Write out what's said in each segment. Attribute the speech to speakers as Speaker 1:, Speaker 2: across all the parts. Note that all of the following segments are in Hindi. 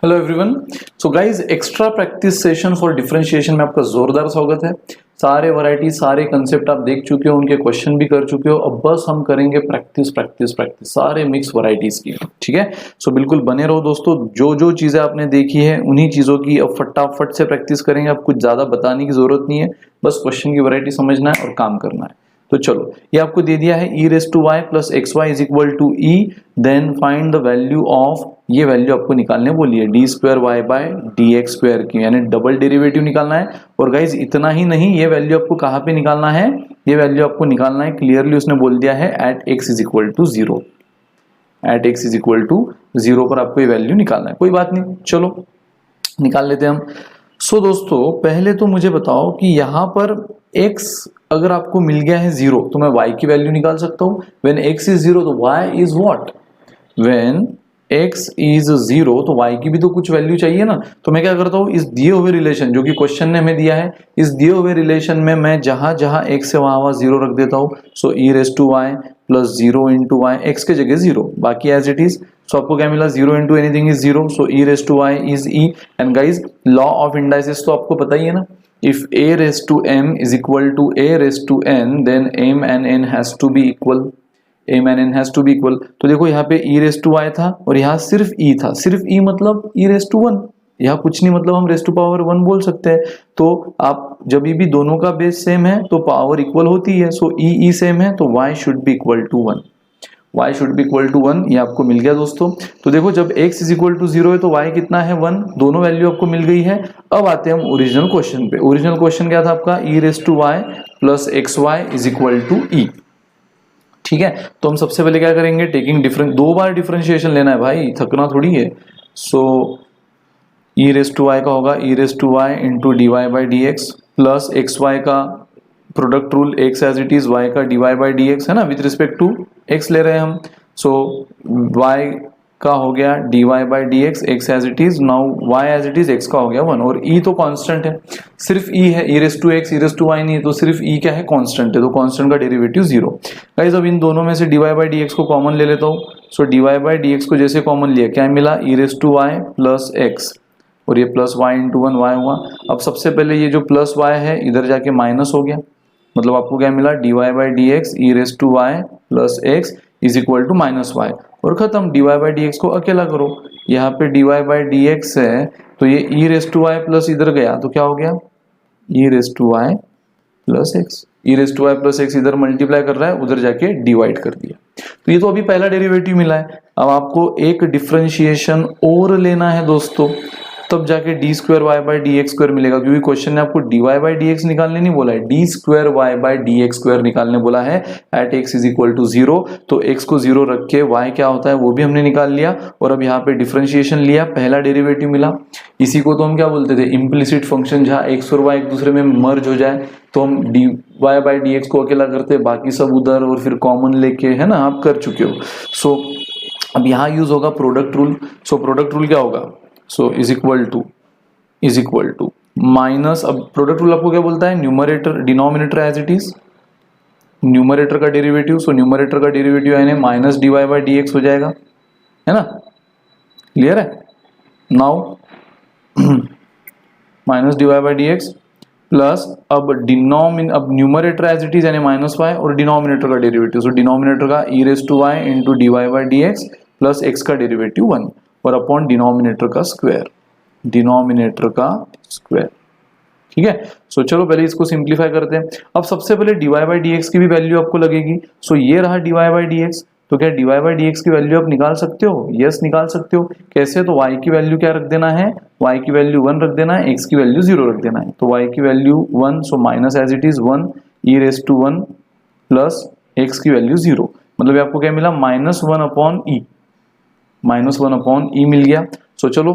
Speaker 1: Hello everyone. So guys, extra practice session for differentiation में आपका जोरदार स्वागत है। सारे वैरायटी सारे कंसेप्ट आप देख चुके हो, उनके क्वेश्चन भी कर चुके हो। अब बस हम करेंगे प्रैक्टिस प्रैक्टिस प्रैक्टिस सारे मिक्स वैरायटीज की। ठीक है, सो बिल्कुल बने रहो दोस्तों। जो जो चीजें आपने देखी है उन्हीं चीजों की अब फटाफट से प्रैक्टिस करेंगे। अब कुछ ज्यादा बताने की जरूरत नहीं है, बस क्वेश्चन की वैरायटी समझना है और काम करना है। तो चलो, ये आपको दे दिया है e raise to Y plus X Y is equal to E, then find the value of, ये वैल्यू आपको निकालने बोली है D square Y by D X square की, यानी डबल डेरिवेटिव निकालना है। और गाइज इतना ही नहीं, ये वैल्यू आपको कहाँ पे निकालना है, ये वैल्यू आपको निकालना है क्लियरली उसने बोल दिया है at X is equal to zero. At X is equal to zero पर आपको ये वैल्यू निकालना है। कोई बात नहीं, चलो निकाल लेते हैं हम। सो दोस्तों, पहले तो मुझे बताओ कि यहाँ पर x अगर आपको मिल गया है जीरो तो मैं y की वैल्यू निकाल सकता हूँ। व्हेन x इज जीरो तो y is what, when x is zero तो y की भी तो कुछ वैल्यू चाहिए ना। तो मैं क्या करता हूँ, इस दिए हुए रिलेशन जो कि क्वेश्चन ने हमें दिया है, इस दिए हुए रिलेशन में मैं जहां जहां x है वहां जीरो रख देता हूँ। So e raise to Y plus zero into Y, X के जगह जीरो, बाकी एज इट इज। सो आपको क्या मिला, zero into anything is zero, so e raise to Y is e। And guys, law of indices तो आपको पता ही है ना, if a raised to m is equal to a raised to n then m and n has to be equal, m and n has to be equal। तो देखो यहाँ पे e raised to y था और यहाँ सिर्फ e था, सिर्फ e मतलब e raised to 1, यहाँ कुछ नहीं मतलब हम रेस टू पावर 1 बोल सकते हैं। तो आप जब भी दोनों का बेस सेम है तो पावर इक्वल होती है। सो e सेम है तो y should be equal to 1, y should be equal to 1, ये आपको मिल गया दोस्तों। तो देखो जब x इज इक्वल टू 0 है तो y कितना है 1, दोनों वैल्यू आपको मिल गई है। अब आते हैं हम ओरिजिनल क्वेश्चन पे। ओरिजिनल क्वेश्चन क्या था आपका, e raise to y plus X Y is equal to e। ठीक है, तो हम सबसे पहले क्या करेंगे, टेकिंग डिफरेंस, दो बार डिफरेंशिएशन लेना है भाई, थकना थोड़ी है। So e raise to y का होगा e raise to y into D Y by D X plus X Y का product rule, x as it is, y का dy बाई डी एक्स है ना, विथ रिस्पेक्ट टू x ले रहे हैं हम। सो y का हो गया dy by D X, X as it is, now y as it is, x का हो गया 1 और e तो कांस्टेंट है, सिर्फ e है, e raise to x e raise to y नहीं है, तो सिर्फ e क्या है, कांस्टेंट है, तो कांस्टेंट का डेरिवेटिव जीरो। गाइस अब इन दोनों में से dy बाई डी एक्स को कॉमन ले लेता हूँ। So dy by D X को जैसे कॉमन लिया, क्या मिला, e raise to y plus x और ये प्लस y इंटू 1 y हुआ। अब सबसे पहले ये जो प्लस y है इधर जाके माइनस हो गया, मतलब आपको क्या मिला, dy by D X E raise to Y plus X is equal to minus Y, और खत्म। dy बाई डी एक्स को अकेला करो, यहाँ पे dy बाई डी एक्स है तो ये E raise to Y plus इधर गया तो क्या हो गया, E raise to Y plus X, E raise to Y plus X इधर मल्टीप्लाई कर रहा है, उधर जाके डिवाइड कर दिया। तो ये तो अभी पहला डेरिवेटिव मिला है। अब आपको एक डिफरेंशिएशन और लेना है दोस्तों, तब जाके D square Y by D X square मिलेगा, क्योंकि क्वेश्चन ने आपको D Y by D X निकालने नहीं बोला है, D square Y by D X square निकालने बोला है at X is equal to zero. तो एक्स को जीरो रख के वाई क्या होता है वो भी हमने निकाल लिया, और अब यहाँ पे डिफरेंशिएशन लिया, पहला डेरिवेटिव मिला। इसी को तो हम क्या बोलते थे, इम्प्लिसिट फंक्शन, जहाँ एक्स और वाई एक दूसरे में मर्ज हो जाए तो हम D Y by D X को अकेला करते, बाकी सब उधर, और फिर कॉमन लेके, है ना, आप कर चुके हो। सो अब यहाँ यूज होगा product rule. So product rule क्या होगा, so is equal to minus, अब प्रोडक्ट रूल आपको क्या बोलता है, numerator denominator as it is, numerator का डेरिवेटिव। सो न्यूमरेटर का डेरिवेटिव यानी minus D Y by D X हो जाएगा, है ना, क्लियर है। Now minus D Y by D X plus अब न्यूमरेटर एज इट इज यानी माइनस वाई, और डिनोमिनेटर का डेरिवेटिव, सो डिनोमिनेटर का E raise to Y into D Y by D X plus X का डेरिवेटिव 1 और अपॉन डिनोमिनेटर का स्क्वायर, डिनोमिनेटर का स्क्वायर। ठीक है, सो चलो पहले इसको सिंप्लीफाई करते हैं। अब सबसे पहले dy बाई डी एक्स की भी वैल्यू आपको लगेगी। सो ये रहा dy बाई डी एक्स, तो क्या dy बाई डी एक्स की वैल्यू आप निकाल सकते हो, यस निकाल सकते हो। कैसे, तो y की वैल्यू क्या रख देना है, y की वैल्यू 1 रख देना है, x की वैल्यू 0 रख देना है। तो y की value 1, so minus as it is 1 e raise to 1 plus x की वैल्यू 0, मतलब आपको क्या मिला, minus 1 upon E, minus 1 upon E मिल गया। सो चलो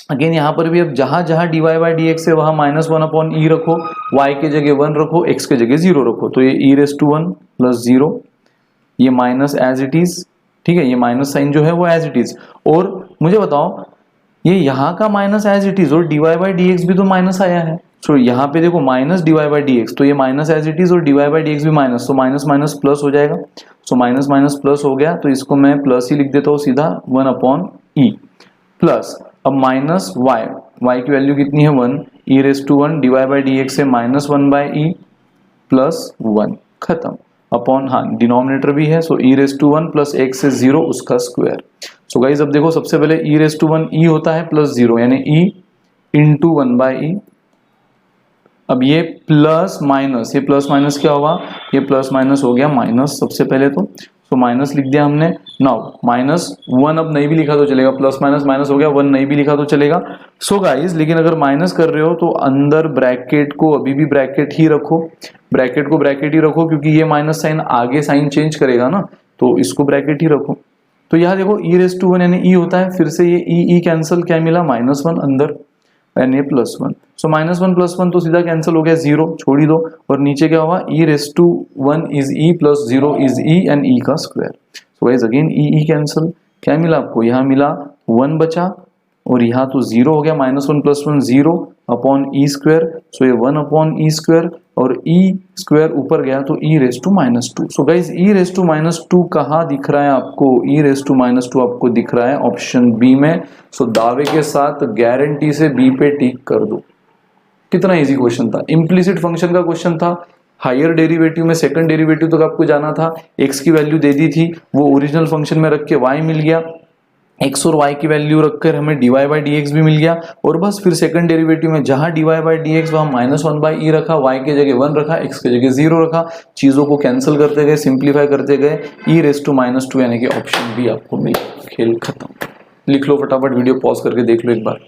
Speaker 1: अगेन यहाँ पर भी अब जहां जहां D Y by D x है वहां माइनस 1 अपॉन ई रखो, y के जगह 1 रखो, x के जगह 0 रखो, तो ये ई रेस टू 1 प्लस 0, ये माइनस एज इट इज, ठीक है, ये माइनस साइन जो है वो एज इट इज। और मुझे बताओ, ये यहाँ का माइनस एज इट इज और D Y by D X भी तो माइनस आया है। सो यहाँ पे देखो minus D Y by D X, तो ये माइनस एज इट इज और D Y by D X भी माइनस, तो माइनस माइनस प्लस हो जाएगा। सो माइनस माइनस प्लस हो गया, तो इसको मैं प्लस ही लिख देता हूँ सीधा, 1 अपॉन ई प्लस। अब माइनस y की वैल्यू कितनी है 1, e raise to 1 dy by D x है माइनस 1 बाई ई प्लस 1, खत्म अपॉन, हाँ डिनोमिनेटर भी है, so e raise to 1 plus x से 0 उसका स्क्वायर। सो गाइज अब देखो सबसे पहले e रेस टू 1 e होता है प्लस 0 यानी e इंटू 1 बाई ई। अब ये प्लस माइनस, ये प्लस माइनस क्या होगा, ये प्लस माइनस हो गया माइनस सबसे पहले तो माइनस लिख दिया हमने। नाउ माइनस 1 अब नहीं भी लिखा तो चलेगा, प्लस माइनस माइनस हो गया, 1 नहीं भी लिखा तो चलेगा। सो गाइस लेकिन अगर माइनस कर रहे हो तो अंदर ब्रैकेट को अभी भी ब्रैकेट ही रखो, ब्रैकेट को ब्रैकेट ही रखो, क्योंकि ये माइनस साइन आगे साइन चेंज करेगा ना, तो इसको ब्रैकेट ही रखो। तो यहाँ देखो e रेस टू 1 यानी e होता है, फिर से ये e कैंसिल, क्या मिला माइनस 1 अंदर एंड ये प्लस 1। सो माइनस 1 प्लस 1 तो सीधा कैंसिल हो गया, 0 छोड़ ही दो, और नीचे क्या होगा e raise to 1 is e plus 0 is e and e का square. So guys again e cancel, क्या मिला आपको, यहाँ मिला 1 बचा, और यहाँ तो 0 हो गया, minus 1 plus 1 0 upon E square, सो ये 1 अपॉन ई स्क्वायर, और ई स्क्वायर ऊपर गया तो e raise to minus 2। So guys e raise to minus 2 कहाँ दिख रहा है आपको, e रेस टू माइनस 2 आपको दिख रहा है ऑप्शन बी में। सो दावे के साथ गारंटी से बी पे टिक कर दो। कितना इजी क्वेश्चन था, इम्प्लिसिट फंक्शन का क्वेश्चन था, हायर डेरिवेटिव में सेकंड डेरिवेटिव तक आपको जाना था, x की वैल्यू दे दी थी, वो ओरिजिनल फंक्शन में रख के y मिल गया, x और y की वैल्यू रखकर हमें dy बाई डी एक्स भी मिल गया, और बस फिर सेकंड डेरिवेटिव में जहां dy बाई डी एक्स वहां माइनस 1 बाई ई रखा, y के जगह 1 रखा, x के जगह 0 रखा, चीजों को कैंसिल करते गए, सिंप्लीफाई करते गए, e रेस टू माइनस 2 यानी कि ऑप्शन बी आपको मिला। खेल खत्म, लिख लो फटाफट, वीडियो पॉज करके देख लो एक बार।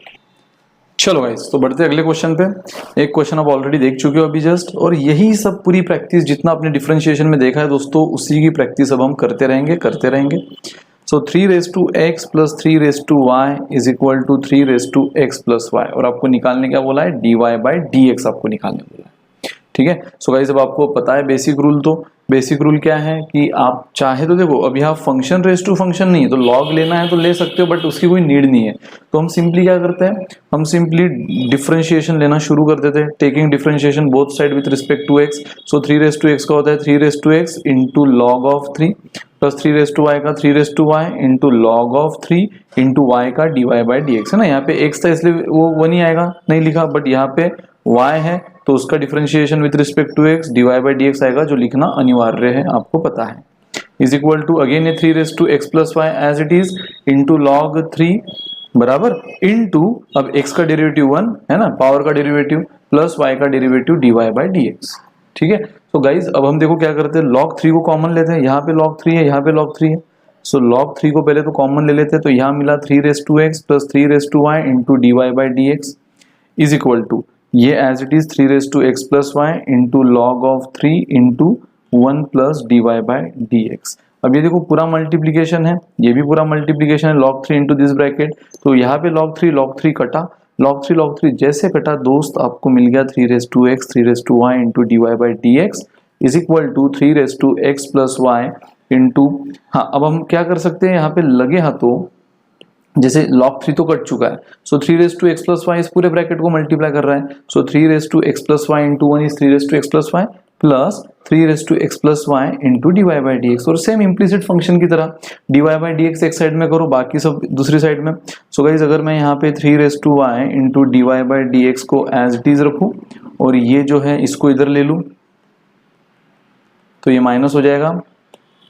Speaker 1: चलो गाइस तो बढ़ते अगले क्वेश्चन पे। एक क्वेश्चन आप ऑलरेडी देख चुके हो अभी जस्ट, और यही सब पूरी प्रैक्टिस जितना आपने डिफरेंशिएशन में देखा है दोस्तों, उसी की प्रैक्टिस अब हम करते रहेंगे। So 3 raise to X plus 3 raise to Y is equal to 3 raise to X plus Y, और आपको निकालने क्या बोला है, D Y by D X आपको निकालने बोला है। ठीक है, सो गाइस अब आपको पता है बेसिक रूल, तो बेसिक रूल क्या है कि आप चाहे तो देखो अब यहाँ फंक्शन रेस टू फंक्शन नहीं है, तो लॉग लेना है तो ले सकते हो, बट उसकी कोई नीड नहीं है। तो हम सिंपली क्या करते हैं, हम सिंपली डिफरेंशिएशन लेना शुरू कर देते हैं, taking differentiation both side with respect to X. So 3 raise to X का होता है 3 raise to X into log of 3 plus 3 raise to Y का 3 raise to Y into log of 3 into Y का D Y by D x है ना। यहाँ पे एक्स था इसलिए वो 1 ही आएगा, नहीं लिखा, बट यहाँ पे y है तो उसका differentiation with respect to x dy by D X आएगा, जो लिखना अनिवार्य है, आपको पता है। इज इक्वल टू अगेन ये 3 raise to X plus Y as it is into log 3 बराबर इंटू अब x का डेरिवेटिव 1 है ना, पावर का डेरिवेटिव प्लस y का derivative dy by D x. ठीक है, तो गाइज अब हम देखो क्या करते हैं, log 3 को कॉमन लेते हैं, यहाँ पे log 3 है, यहाँ पे log 3 है। सो log 3 को पहले तो कॉमन ले लेते हैं, तो यहाँ मिला 3 raise to X plus 3 raise to Y into D Y by D x is equal to ये as it is 3 raise to X plus Y into log of 3 into 1 plus D Y by D X. अब ये देखो पूरा मल्टीप्लीकेशन है, ये भी पूरा मल्टीप्लीकेशन है, log 3 इंटू दिस ब्रैकेट, तो यहाँ पे log 3 कटा, log 3 जैसे कटा दोस्त आपको मिल गया 3 raise to X 3 raise to Y into D Y by D x is equal to 3 raise to X plus Y into, हाँ अब हम क्या कर सकते हैं, यहाँ पे लगे हाथों जैसे log 3 तो कट चुका है, so 3 raise to X plus Y इस पूरे ब्रैकेट को मल्टीप्लाई कर रहा है, so 3 raise to X plus Y into 1 is 3 raise to X plus Y plus 3 raise to X plus Y into D Y by D x, और सेम इम्प्लिसिट फंक्शन की तरह D Y by D X एक साइड में करो, बाकी सब दूसरी साइड में। सो गाइज अगर मैं यहाँ पे 3 raise to Y into D Y by D X को एज इट इज रखूँ, और ये जो है इसको इधर ले लूँ, तो ये माइनस हो जाएगा,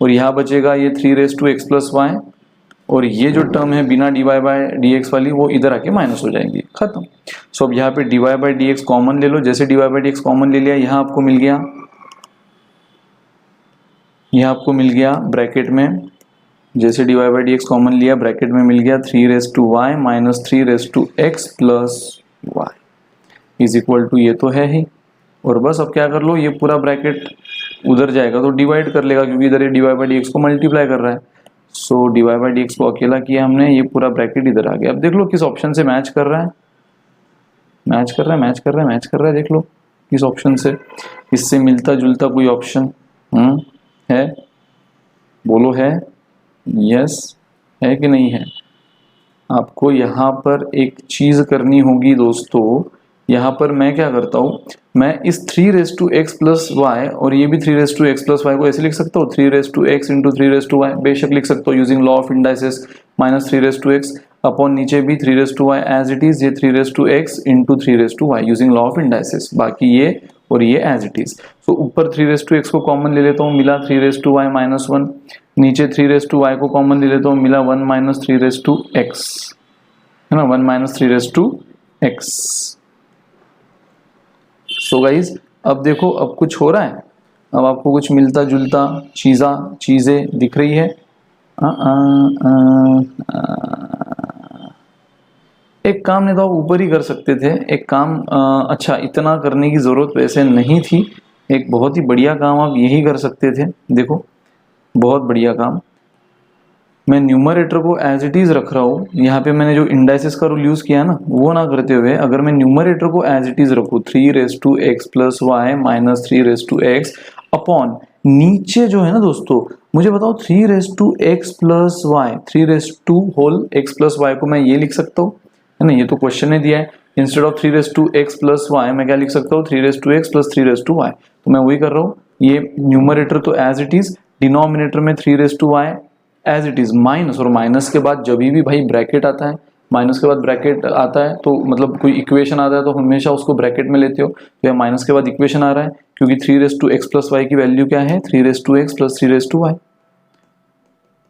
Speaker 1: और यहाँ बचेगा ये 3 raise to X plus Y, और ये जो टर्म है बिना D Y by D X वाली वो इधर आके माइनस हो जाएंगी, खत्म। सो अब यहाँ पे D Y by D X common ले लो, जैसे D Y by D X common ले लिया, यहाँ आपको मिल गया, यहाँ आपको मिल गया ब्रैकेट में, जैसे D Y by D X common लिया ब्रैकेट में मिल गया 3 raise to Y minus 3 raise to X plus Y is equal to ये तो है ही, और बस अब क्या कर लो, ये पूरा ब्रैकेट उधर जाएगा तो डिवाइड कर लेगा, क्योंकि इधर ये D Y by D X को मल्टीप्लाई कर रहा है। So D Y by D X को अकेला किया हमने, ये पूरा ब्रैकेट इधर आ गया। अब देख लो किस ऑप्शन से मैच कर रहा है, मैच कर रहा है, देख लो किस ऑप्शन से, इससे मिलता जुलता कोई ऑप्शन है, बोलो है, यस है कि नहीं है। आपको यहाँ पर एक चीज करनी होगी दोस्तों, यहाँ पर मैं क्या करता हूँ, मैं इस 3 raise to X plus Y और ये भी 3 raise to X plus Y को ऐसे लिख सकता हूँ, 3 raise to X into 3 raise to Y, बेशक लिख सकता हूँ using law of indices minus 3 raise to X. Upon नीचे भी 3 एज इट इज, ये 3x into 3y using law of indices, बाकी ये और ये एज इट इज। सो ऊपर 3x को कॉमन ले लेता हूँ, मिला 3y माइनस 1, नीचे 3y को कॉमन ले लेता हूँ, मिला 1 माइनस 3x, है ना, 1 माइनस 3x। सो गाइज अब देखो अब कुछ हो रहा है, अब आपको कुछ मिलता जुलता चीजें दिख रही है। एक काम नहीं तो आप ऊपर ही कर सकते थे, एक काम अच्छा इतना करने की जरूरत वैसे नहीं थी, एक बहुत ही बढ़िया काम आप यही कर सकते थे। देखो बहुत बढ़िया काम, मैं न्यूमरेटर को एज इट इज रख रहा हूँ, यहाँ पे मैंने जो इंडाइसिस का रूल यूज किया ना वो ना करते हुए अगर मैं न्यूमरेटर को एज इट इज रखूँ 3x plus Y minus 3x upon नीचे जो है ना दोस्तों, मुझे बताओ 3x plus Y, 3 whole x plus Y को मैं ये लिख सकता हूँ, है ना, ये तो क्वेश्चन ने दिया है। Instead of 3x plus Y मैं क्या लिख सकता हूँ 3x प्लस 3y, तो मैं वही कर रहा हूँ। ये न्यूमरेटर तो एज इट इज, डिनोमिनेटर में 3y as it is, minus, और माइनस के बाद जब भी भाई ब्रैकेट आता है, माइनस के बाद ब्रैकेट आता है तो मतलब कोई इक्वेशन आता है तो हमेशा उसको ब्रैकेट में लेते हो, तो यहाँ माइनस के बाद इक्वेशन आ रहा है क्योंकि 3x प्लस वाई की वैल्यू क्या है 3x plus 3y,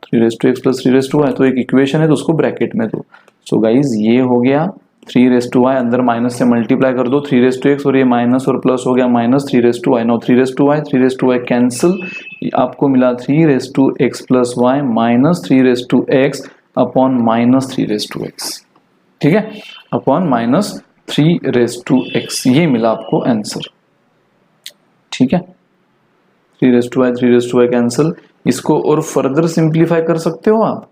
Speaker 1: 3x plus 3y, तो एक इक्वेशन है तो उसको ब्रैकेट में दो। सो गाइज ये हो गया 3y, अंदर माइनस से मल्टीप्लाई कर दो 3x और ये माइनस और प्लस हो गया minus 3y, no 3y cancel, आपको मिला 3x plus Y minus 3x upon minus 3x, ठीक है, अपॉन माइनस 3x, ये मिला आपको आंसर, ठीक है। 3y कैंसिल, इसको और फर्दर सिंप्लीफाई कर सकते हो आप,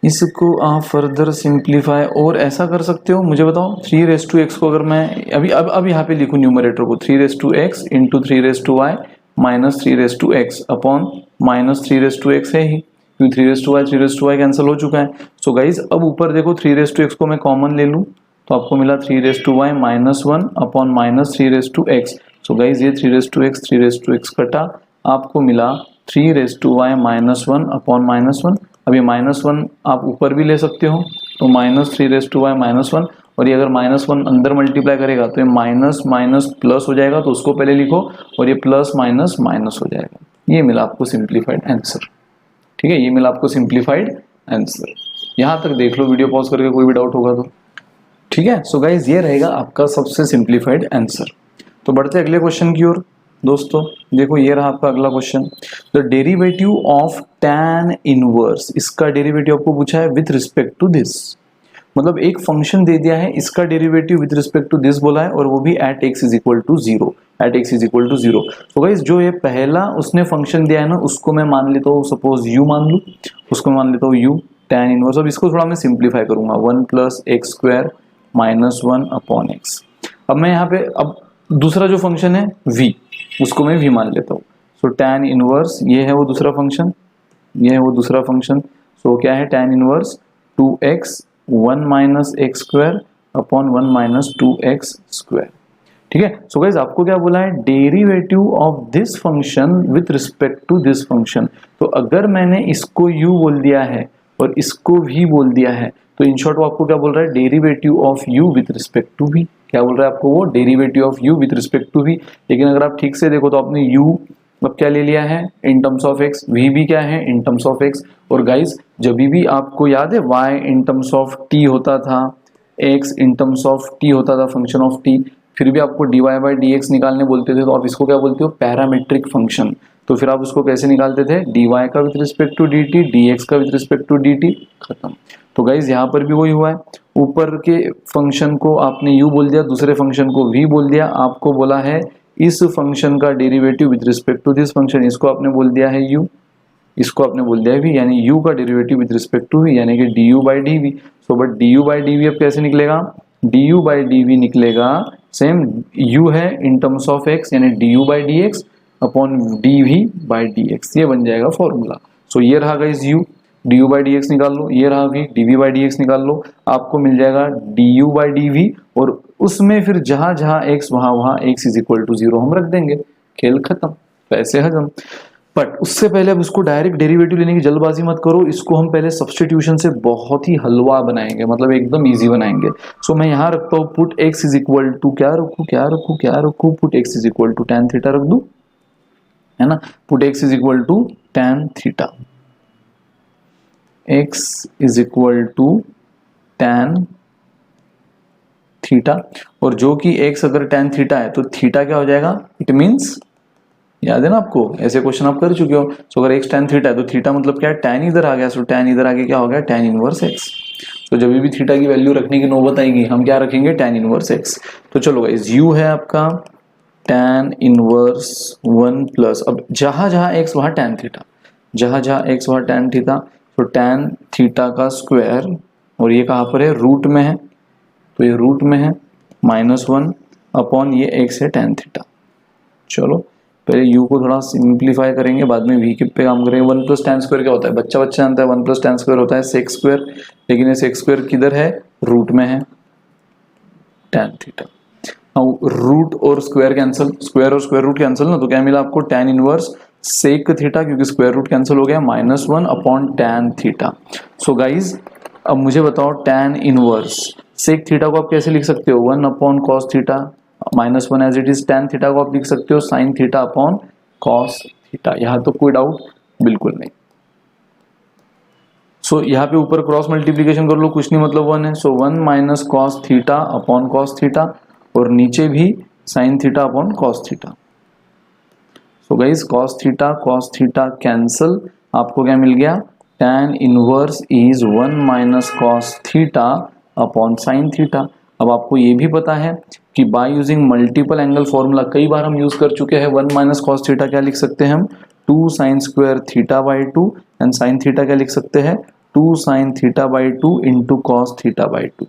Speaker 1: इसको आप फर्दर सिंप्लीफाई और ऐसा कर सकते हो, मुझे बताओ 3x को अगर मैं अब यहाँ पे लिखूं न्यूमरेटर को 3x into 3y minus 3x upon minus 3x है ही, क्योंकि 3y कैंसिल हो चुका है। सो गाइज अब ऊपर देखो 3x को मैं कॉमन ले लूं तो आपको मिला 3y minus 1 upon minus 3x। सो गाइज ये 3x कटा, आपको मिला 3y माइनस 1 अपॉन माइनस 1। अब ये माइनस 1 आप ऊपर भी ले सकते हो तो माइनस 3y माइनस 1, और ये अगर माइनस 1 अंदर मल्टीप्लाई करेगा तो ये माइनस माइनस प्लस हो जाएगा, तो उसको पहले लिखो, और ये प्लस माइनस माइनस हो जाएगा। ये मिला आपको सिंप्लीफाइड आंसर, ठीक है, ये मिला आपको सिंप्लीफाइड आंसर। यहाँ तक देख लो वीडियो पॉज करके, कोई भी डाउट होगा तो, ठीक है। सो गाइज ये रहेगा आपका सबसे सिंप्लीफाइड आंसर। तो बढ़ते अगले क्वेश्चन की ओर दोस्तों, देखो ये रहा आपका अगला question, the derivative of tan inverse, इसका डेरिवेटिव आपको पूछा है विथ रिस्पेक्ट टू दिस, मतलब एक फंक्शन दे दिया है, इसका derivative with respect to this बोला है, और वो भी at x is equal to 0, at x is equal to 0। तो गाइस जो ये पहला उसने फंक्शन दिया है ना, उसको मैं मान लेता हूँ, सपोज u मान लूँ, उसको मान लेता हूँ u tan इनवर्स। अब इसको थोड़ा मैं सिंप्लीफाई करूंगा, 1 plus x square minus 1 upon x. अब मैं यहाँ पे अब दूसरा जो फंक्शन है v, उसको मैं v मान लेता हूँ। सो tan इनवर्स ये है वो दूसरा फंक्शन, ये है वो दूसरा फंक्शन। सो क्या है tan inverse 2x 1 minus x square upon 1 minus 2x square, ठीक है। सो गाइस आपको क्या बोला है, derivative of this function with respect to this function. तो अगर मैंने इसको u बोल दिया है और इसको v बोल दिया है, तो इन शॉर्ट वो आपको क्या बोल रहा है, derivative of u with respect to v। क्या बोल रहा है आपको वो, derivative of u with respect to v। लेकिन अगर आप ठीक से देखो तो आपने u अब क्या ले लिया है in terms of x, v भी क्या है इन टर्म्स ऑफ x। और गाइस जब भी आपको याद है y in terms of t होता था, x in terms of t होता था, फंक्शन ऑफ t, फिर भी आपको dy बाई dx निकालने बोलते थे, तो आप इसको क्या बोलते हो, पैरामेट्रिक फंक्शन। तो फिर आप उसको कैसे निकालते थे, dy का with respect to dt, dx का विथ रिस्पेक्ट टू dt, खत्म। तो गाइज यहाँ पर भी वही हुआ है, ऊपर के फंक्शन को आपने u बोल दिया, दूसरे फंक्शन को v बोल दिया। आपको बोला है इस फंक्शन का derivative with respect to this function, इसको आपने बोल दिया है u, इसको आपने बोल दिया है v, यानी u का derivative with respect to v, यानी कि du by dv। So but du by dv अब कैसे निकलेगा, du बाई dv निकलेगा सेम, u है इन टर्म्स ऑफ x, यानी du by dx upon dv by dx, ये बन जाएगा फॉर्मूला। सो ये रहा guys u, du by dx निकाल लो, ये रहा v, dv बाई dx निकाल लो, आपको मिल जाएगा du बाई dv, और उसमें फिर जहां जहां x वहां x इज इक्वल टू 0 हम रख देंगे, खेल खत्म, पैसे हजम। बट उससे पहले अब इसको डायरेक्ट डेरिवेटिव लेने की जल्दबाजी मत करो, इसको हम पहले सब्स्टिट्यूशन से बहुत ही हलवा बनाएंगे, मतलब एकदम इजी बनाएंगे। सो मैं यहाँ रखता हूँ put x is equal to क्या रखू, put x is equal to tan theta रख दूं, है ना। Put x is equal to tan theta, x is equal to tan theta, और जो कि x अगर tan थीटा है तो थीटा क्या हो जाएगा, इट मीन्स, याद है ना आपको, ऐसे क्वेश्चन आप कर चुके हो। सो अगर x tan थीटा है तो थीटा मतलब क्या है, tan इधर आ गया, सो tan इधर आके क्या हो गया, tan इनवर्स x। तो जब भी थीटा की वैल्यू रखने की नौबत आएगी हम क्या रखेंगे, tan इनवर्स x। तो चलो गाइस, u है आपका tan इनवर्स 1 प्लस, अब जहां जहां x वहां tan थीटा, जहां जहां x वहां tan थीटा, तो tan थीटा का स्क्वायर, और ये कहां पर है, रूट में है, तो ये रूट में है, -1 अपॉन ये x है tan थीटा। चलो पहले u को थोड़ा सिंप्लीफाई करेंगे, बाद में v के पे काम करेंगे। 1 प्लस tan स्क्वायर क्या होता है, बच्चा जानता है, 1 प्लस tan स्क्वायर होता है sec स्क्वायर, लेकिन ये sec स्क्वायर किधर है, रूट में है, tan थीटा। अब रूट और स्क्वायर कैंसिल, स्क्वायर और स्क्वायर रूट कैंसिल ना, तो क्या मिला आपको, tan इनवर्स sec थीटा, क्योंकि स्क्वायर रूट कैंसिल हो गया, -1 upon tan theta. So guys अब मुझे बताओ, tan इनवर्स sec थीटा को आप कैसे लिख सकते हो, 1 upon cos theta, -1 as it is, tan theta को आप लिख सकते हो sin theta upon cos theta. यहाँ तो कोई डाउट बिल्कुल नहीं। सो यहाँ पे ऊपर क्रॉस मल्टीप्लीकेशन कर लो, कुछ नहीं मतलब 1 है, सो 1 minus cos theta upon cos theta, और नीचे भी sin theta upon cos theta. So guys cos theta cancel, आपको क्या मिल गया, tan inverse is 1 minus cos theta upon sin theta. अब आपको ये भी पता है कि by using multiple angle formula कई बार हम यूज कर चुके हैं, 1 माइनस कॉस थीटा क्या लिख सकते हैं हम, 2 sign square theta by 2, and sine theta क्या लिख सकते हैं, 2 sine theta by 2 into cos theta by 2।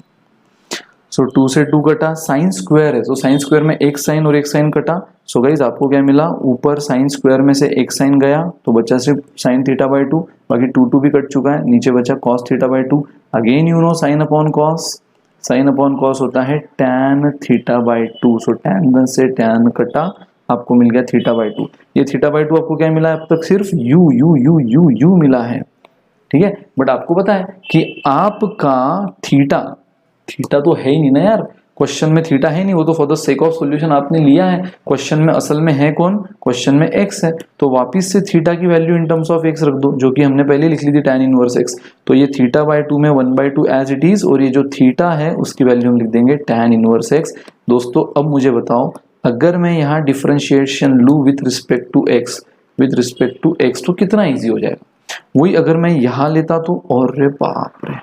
Speaker 1: सो 2 से 2 कटा, साइन स्क्वायर है, तो साइन स्क्वायर में एक साइन और एक साइन कटा। सो गाइज आपको क्या मिला, ऊपर साइन स्क्वायर में से एक साइन गया तो बचा सिर्फ साइन थीटा बाई 2, बाकी 2 भी कट चुका है, नीचे बचा cos theta by 2। Again you no sine upon cos, sine upon cos होता है tan theta by 2, so tan से tan कटा, आपको मिल गया थीटा बाई 2। ये थीटा बाई 2 आपको क्या मिला है, अब तक सिर्फ u मिला है, ठीक है। बट आपको पता है कि आपका थीटा तो है ही नहीं ना यार, क्वेश्चन में थीटा है नहीं, वो तो for the sake of solution आपने लिया है, क्वेश्चन में असल में है कौन, क्वेश्चन में x है, तो वापिस से थीटा की value in terms of x रख दो, जो कि हमने पहले लिख ली थी tan इनवर्स x। तो ये थीटा बाई 2 में 1/2 एज इट इज, और ये जो थीटा है उसकी वैल्यू हम लिख देंगे tan इनवर्स x। दोस्तों अब मुझे बताओ, अगर मैं यहाँ डिफरेंशिएशन लूँ विथ रिस्पेक्ट टू x तो कितना ईजी हो जाएगा। वही अगर मैं यहाँ लेता तो, और रे बाप रे,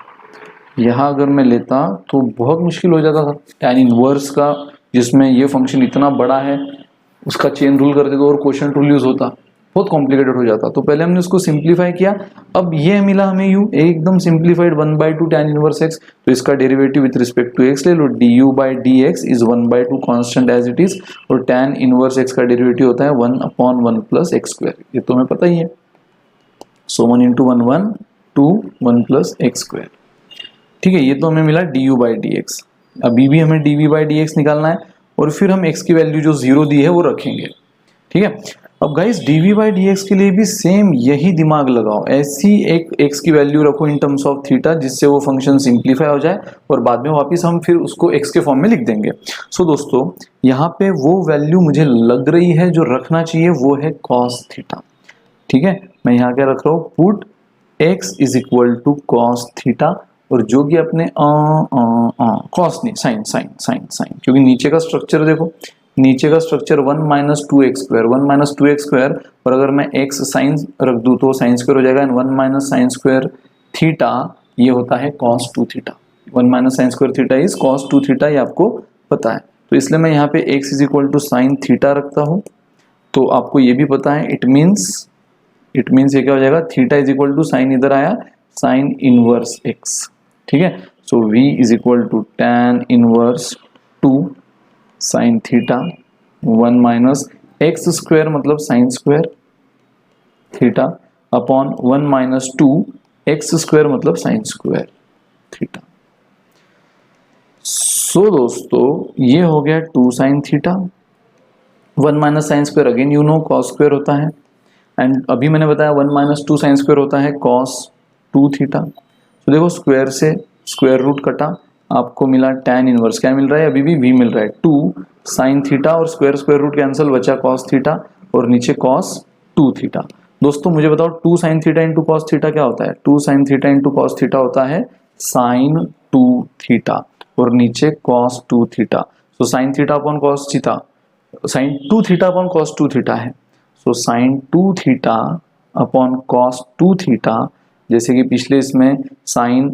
Speaker 1: यहाँ अगर मैं लेता तो बहुत मुश्किल हो जाता था। tan इनवर्स का, जिसमें ये फंक्शन इतना बड़ा है, उसका चेन रूल करते तो और क्वेश्चन रूल यूज होता, बहुत कॉम्प्लिकेटेड हो जाता। तो पहले हमने उसको सिंप्लीफाई किया, अब ये मिला हमें u एकदम सिंप्लीफाइड 1/2 tan इनवर्स x, तो इसका derivative with respect to x ले लो, du by dx is 1/2 constant as it is, और tan इनवर्स x का डेरिवेटिव होता है 1 अपॉन 1 प्लस एक्स स्क्वायर, ये तो हमें पता ही है। सो 1 इंटू 1 1 2 1 प्लस एक्स स्क्वायर, ठीक है। ये तो हमें मिला du बाई dx। अभी भी हमें dv बाई dx निकालना है, और फिर हम x की वैल्यू जो 0 दी है वो रखेंगे, ठीक है। अब गाइस dv बाई dx के लिए भी सेम यही दिमाग लगाओ, ऐसी एक x की वैल्यू रखो इन टर्म्स ऑफ थीटा, जिससे वो फंक्शन सिंप्लीफाई हो जाए, और बाद में वापस हम फिर उसको x के फॉर्म में लिख देंगे। सो दोस्तों यहाँ पे वो वैल्यू मुझे लग रही है जो रखना चाहिए, वो है cos थीटा, ठीक है। मैं यहाँ क्या रख रहा हूँ, put x is equal to cos theta, और जो कि अपने कॉस नहीं, साइन, क्योंकि नीचे का स्ट्रक्चर देखो, नीचे का स्ट्रक्चर 1 माइनस 2x स्क्वायर, और अगर मैं x साइन रख दूं तो साइन स्क्वायर हो जाएगा, and 1 minus sine square theta ये होता है cos 2 theta, 1 minus sine square theta is cos 2 theta, ये आपको पता है। तो इसलिए मैं यहाँ पे x is equal to sine theta रखता हूँ, तो आपको ये भी पता है, इट मीन्स ये क्या हो जाएगा, theta is equal to sine इधर आया, साइन इनवर्स x, ठीक है। So v is equal to tan inverse 2 sine theta 1 minus x square मतलब sine square theta upon 1 minus 2 X square मतलब साइन स्क्वायर थीटा। सो दोस्तों ये हो गया 2 sine theta, 1 minus sine square again you know cos square होता है, एंड अभी मैंने बताया 1 माइनस 2 साइन स्क्वायर होता है कॉस 2 थीटा। तो देखो स्क्वायर से स्क्वायर रूट कटा, आपको मिला tan इनवर्स, क्या मिल रहा है, अभी भी v मिल रहा है 2 साइन थीटा और स्क्वायर स्क्वायर रूट कैंसिल, बचा cos थीटा और नीचे cos 2 थीटा। दोस्तों मुझे बताओ 2 sine theta into cos theta क्या होता है, 2 sine theta into cos theta होता है साइन 2 थीटा और नीचे cos 2 theta. So sine theta upon cos theta, sine 2 theta upon cos 2 theta है। So sine 2 theta upon cos 2 theta, जैसे कि पिछले इसमें sine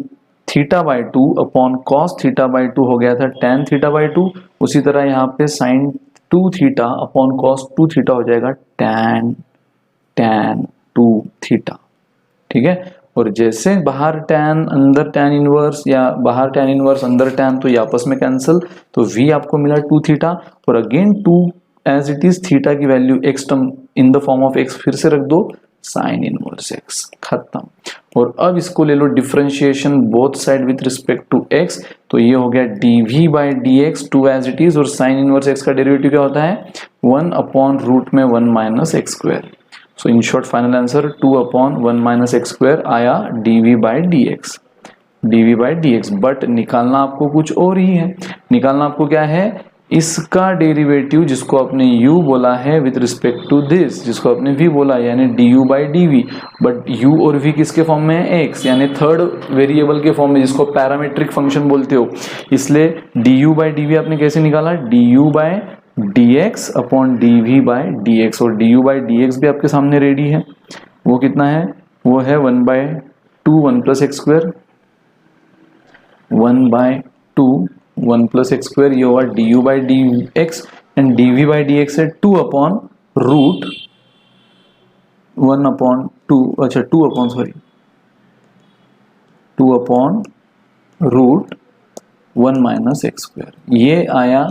Speaker 1: theta by 2 upon cos theta by 2 हो गया था tan थीटा बाई 2, उसी तरह यहाँ पे sine 2 theta upon cos 2 theta हो जाएगा tan 2 थीटा। ठीक है, और जैसे बाहर tan अंदर tan इनवर्स या बाहर tan इनवर्स अंदर tan, तो ये आपस में कैंसिल, तो v आपको मिला 2 थीटा और again 2 as it is theta की value x term in the form of x फिर से रख दो, साइन इनवर्स x, खत्म। और अब इसको ले लो differentiation both side with respect to x, तो ये हो गया dv by dx 2 as it is, और साइन इनवर्स x का डेरिवेटिव क्या होता है 1 अपॉन रूट में 1 minus x square. So in short final answer 2 upon 1 minus x square आया dv बाई dx। बट निकालना आपको कुछ और ही है, निकालना आपको क्या है, इसका डेरिवेटिव जिसको आपने u बोला है विथ रिस्पेक्ट टू दिस, जिसको आपने v बोला यानी du by dv, but u और v किसके फॉर्म में है x, यानी थर्ड वेरिएबल के फॉर्म में, जिसको पैरामीट्रिक फंक्शन बोलते हो। इसलिए du बाई dv आपने कैसे निकाला, du by dx upon dv by dx, और du बाई dx भी आपके सामने रेडी है, वो कितना है, वो है 1 by 2 1 plus x square, 1 by 2 1 plus x square, ये होगा du by dx and dv by dx है 2 अपॉन रूट 1 अपॉन 2, अच्छा 2 upon root 1 minus x square. ये आया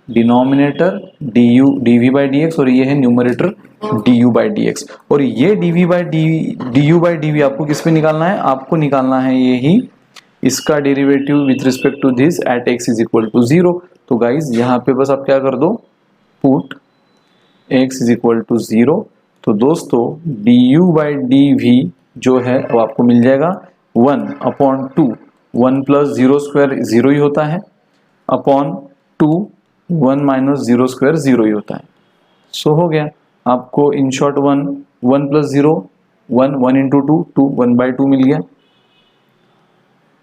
Speaker 1: डिनोमिनेटर dv बाई dx और ये है न्यूमरेटर du बाई dx। और ये du बाई dv आपको किस पे निकालना है, आपको निकालना है यही इसका derivative with respect to this at x is equal to 0। तो गाइज यहाँ पे बस आप क्या कर दो, put x is equal to 0। तो दोस्तों du बाई dv जो है अब आपको मिल जाएगा 1 अपॉन 2, 1 प्लस 0 स्क्वायर 0 ही होता है, अपॉन 2 1 माइनस 0 स्क्वायर 0 ही होता है। सो हो गया आपको in short 1 plus 0 1 into 2 1 by 2 मिल गया,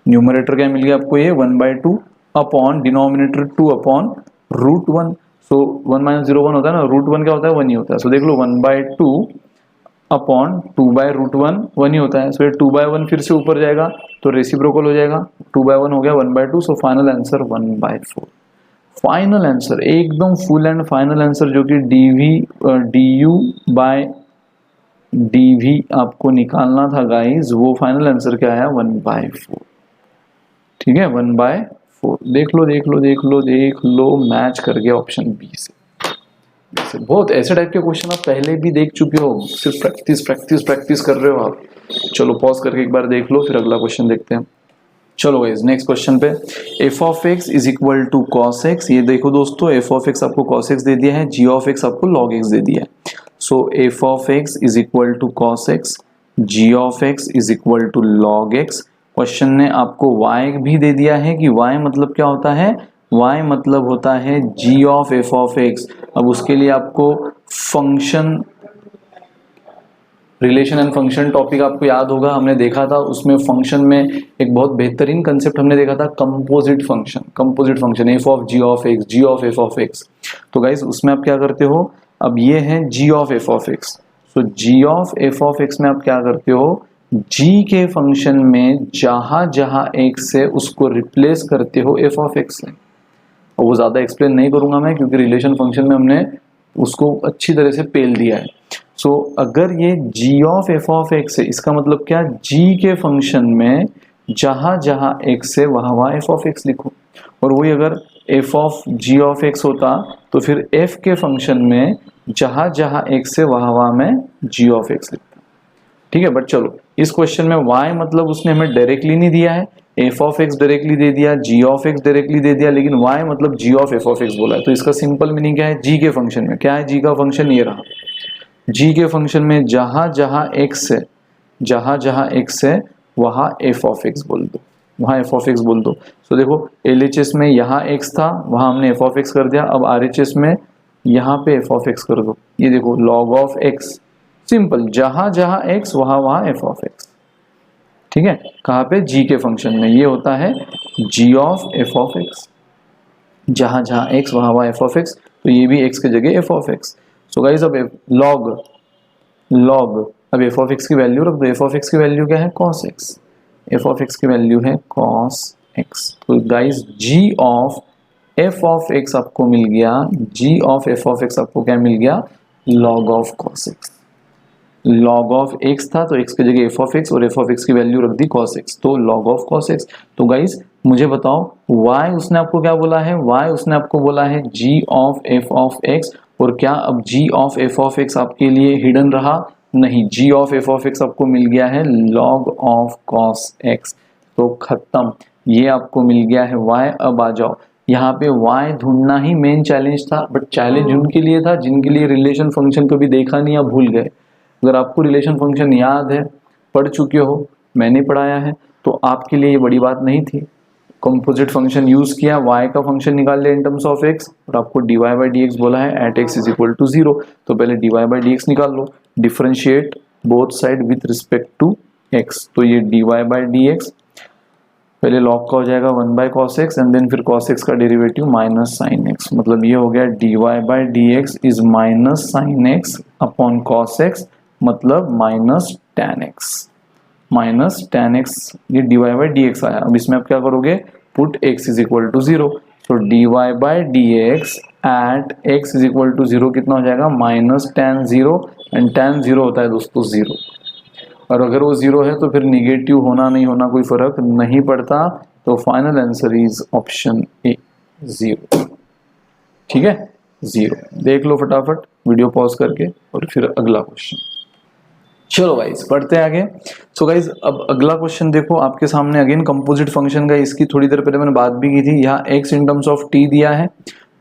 Speaker 1: न्यूमरेटर क्या मिल गया आपको, ये 1 by 2 upon denominator 2 upon root 1। So 1 minus 0 1 होता है ना, रूट 1 क्या होता है 1 ही होता है। सो देख लो 1 बाई 2 अपॉन 2 बाई रूट 1 ही होता है। सो ये 2 बाई 1 फिर से ऊपर जाएगा तो रेसिप्रोकल हो जाएगा, 2 बाई 1 हो गया 1 by 2। So final answer 1 by 4। Final answer एकदम फुल एंड फाइनल आंसर जो कि du बाय dv आपको निकालना था गाइज, वो फाइनल आंसर क्या है 1 बाई 4। ठीक है 1 बाय 4। देख लो मैच कर गया ऑप्शन बी से। बहुत ऐसे टाइप के क्वेश्चन आप पहले भी देख चुके हो, सिर्फ प्रैक्टिस कर रहे हो आप। चलो पॉज करके एक बार देख लो, फिर अगला क्वेश्चन देखते हैं। चलो गाइस नेक्स्ट क्वेश्चन पे, f of x is equal to cos x। ये देखो दोस्तों f ऑफ x आपको cos x दे दिया है, g ऑफ x आपको log x दे दिया है। सो f of x is equal to cos x, g of x is equal to log x। Question ने आपको y भी दे दिया है कि y मतलब क्या होता है, y मतलब होता है g of f of x। अब उसके लिए आपको function relation and function topic आपको याद होगा, हमने देखा था उसमें फंक्शन में एक बहुत बेहतरीन कंसेप्ट हमने देखा था composite function f of g of x, g of f of x। तो गाइज उसमें आप क्या करते हो, अब ये है g of f of x। So g of f of x में आप क्या करते हो, g के फंक्शन में जहां x है उसको रिप्लेस करते हो f ऑफ x से। और वो ज़्यादा एक्सप्लेन नहीं करूंगा मैं, क्योंकि रिलेशन फंक्शन में हमने उसको अच्छी तरह से पेल दिया है। सो अगर ये g of f of x है, इसका मतलब क्या, g के फंक्शन में जहां x है वहां f ऑफ x लिखो। और वही अगर f of g of x होता तो फिर f के फंक्शन में जहां x है वहां मैं g ऑफ x लिखता। ठीक है, बट चलो इस क्वेश्चन में y मतलब उसने हमें डायरेक्टली नहीं दिया है, f ऑफ x डायरेक्टली दे दिया, g ऑफ x डायरेक्टली दे दिया, लेकिन y मतलब g of f of x बोला है। तो इसका सिंपल मीनिंग क्या है, g के फंक्शन में क्या है, g का फंक्शन ये रहा। जी के फंक्शन में जहां जहां एक्स है, जहां जहां एक्स है वहां एफ ऑफ एक्स बोल दो, वहां एफ ऑफ एक्स बोल दो। तो देखो एलएचएस में यहाँ एक्स था, वहां हमने एफ ऑफ एक्स कर दिया। अब आरएचएस में यहाँ पे एफ ऑफ एक्स कर दो। ये देखो लॉग ऑफ एक्स, सिंपल, जहां जहां एक्स वहां वहां एफ ऑफ एक्स। ठीक है, कहाँ पे? जी के फंक्शन में। ये होता है जी ऑफ एफ ऑफ एक्स, जहां जहां एक्स वहां वहां एफ ऑफ एक्स। तो ये भी एक्स की जगह f of x. So guys अब लॉग अब एफ ऑफ एक्स की वैल्यू रख दो। एफ ऑफ एक्स की वैल्यू क्या है? Cos x. F of x की वैल्यू है कॉस एक्स। तो guys g of f of x आपको मिल गया, g of f of x आपको क्या मिल गया? Log of cos x. Log of x था तो एक्स की जगह एफ ऑफ एक्स, और एफ ऑफ एक्स की वैल्यू रख दी कॉस एक्स, तो लॉग ऑफ कॉस एक्स। तो गाइस मुझे बताओ y उसने आपको क्या बोला है? y उसने आपको बोला है g of f of x. और क्या अब g of f of x आपके लिए हिडन रहा? नहीं, g of f of x आपको मिल गया है लॉग ऑफ कॉस एक्स। तो खत्म, ये आपको मिल गया है y। अब आ जाओ यहाँ पे y ढूंढना ही मेन चैलेंज था, बट चैलेंज उनके लिए था जिनके लिए रिलेशन फंक्शन कभी देखा नहीं या भूल गए। अगर आपको रिलेशन फंक्शन याद है, पढ़ चुके हो, मैंने पढ़ाया है, तो आपके लिए ये बड़ी बात नहीं थी। कंपोजिट फंक्शन यूज किया, y का फंक्शन निकाल लिया इन टर्म्स ऑफ x, और आपको dy बाई डी एक्स बोला है at x is equal to 0। तो पहले dy बाई डी एक्स निकाल लो, differentiate both side with respect to x। तो ये dy बाई डी एक्स पहले लॉग का हो जाएगा 1 by cos x, and then फिर कॉस एक्स का डेरिवेटिव माइनस साइन एक्स। मतलब ये हो गया dy by D x is minus sine x upon cos x, मतलब minus tan x. Minus tan x, ये dy बाई डी एक्स आया। अब इसमें आप क्या करोगे? Put x is equal to 0। तो dy by D x at x is equal to 0 कितना हो जाएगा? माइनस टेन 0, एंड टेन 0 होता है दोस्तों 0। और अगर वो 0 है तो फिर निगेटिव होना नहीं होना कोई फर्क नहीं पड़ता। तो final answer is option A, 0। ठीक है, 0। देख लो फटाफट वीडियो पॉज करके, और फिर अगला क्वेश्चन। चलो गाइस पढ़ते हैं आगे। सो गाइस अब अगला क्वेश्चन देखो आपके सामने, अगेन कंपोजिट फंक्शन का। इसकी थोड़ी देर पहले मैंने बात भी की थी। यहाँ x in terms of t दिया है,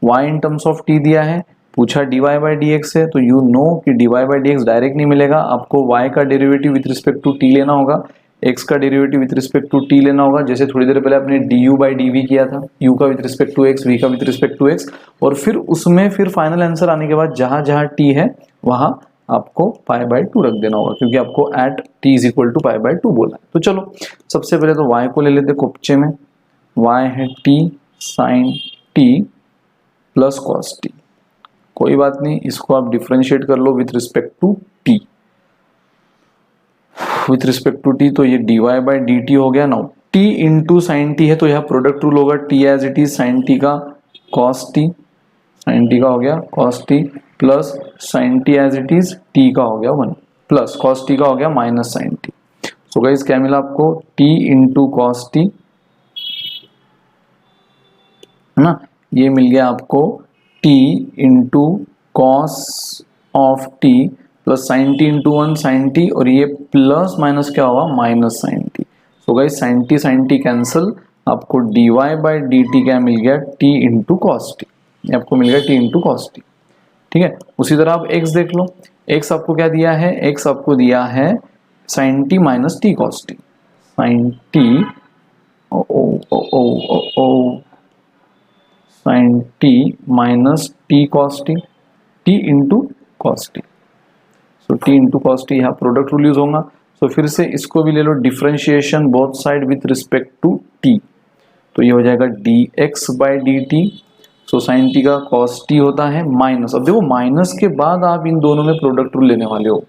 Speaker 1: y in terms of t दिया है, पूछा dy बाई डी एक्स है। तो यू नो कि dy by D x direct नहीं मिलेगा, आपको y का derivative with respect to t लेना होगा, x का derivative with respect to t लेना होगा। जैसे थोड़ी देर पहले आपने du बाई dv किया था, u का with respect to x, v का विथ रिस्पेक्ट टू x, और फिर उसमें फिर फाइनल आंसर आने के बाद जहां जहां t है वहां आपको पाई बाय 2 रख देना होगा, क्योंकि आपको at t is equal to pi by 2 बोला है। तो चलो सबसे पहले तो y को ले लेते कोपचे में। y है t sine t plus cos t। कोई बात नहीं, इसको आप डिफरेंशिएट कर लो with respect to t। With respect to t तो ये dy बाई डी टी हो गया। Now t into sine t है तो यह प्रोडक्ट रूल होगा, t as it is sine t का कॉस t, साइन t का हो गया cos t, plus sine t as it is t का हो गया 1, प्लस कॉस t का हो गया minus sine t। So guys क्या मिला आपको? t इंटू कॉस t, है ना, ये मिल गया आपको t into cos of t plus sine t into 1 sine t, और ये प्लस माइनस क्या होगा? Minus sine t। So guys sine t cancel, आपको dy बाई डी टी क्या मिल गया? t into cos t। ये आपको मिल गया t इंटू कॉस t। ठीक है, उसी तरह आप x देख लो। x आपको क्या दिया है? x आपको दिया है sine t minus t cos t। Sine t sine t minus t cos t, t into cos t। So t into cos t, यहाँ प्रोडक्ट रूल यूज होगा। सो फिर से इसको भी ले लो, differentiation both side with respect to t। तो ये हो जाएगा dx by d t. So sine t का कॉस t होता है माइनस। अब देखो माइनस के बाद आप इन दोनों में प्रोडक्ट रूल लेने वाले हो।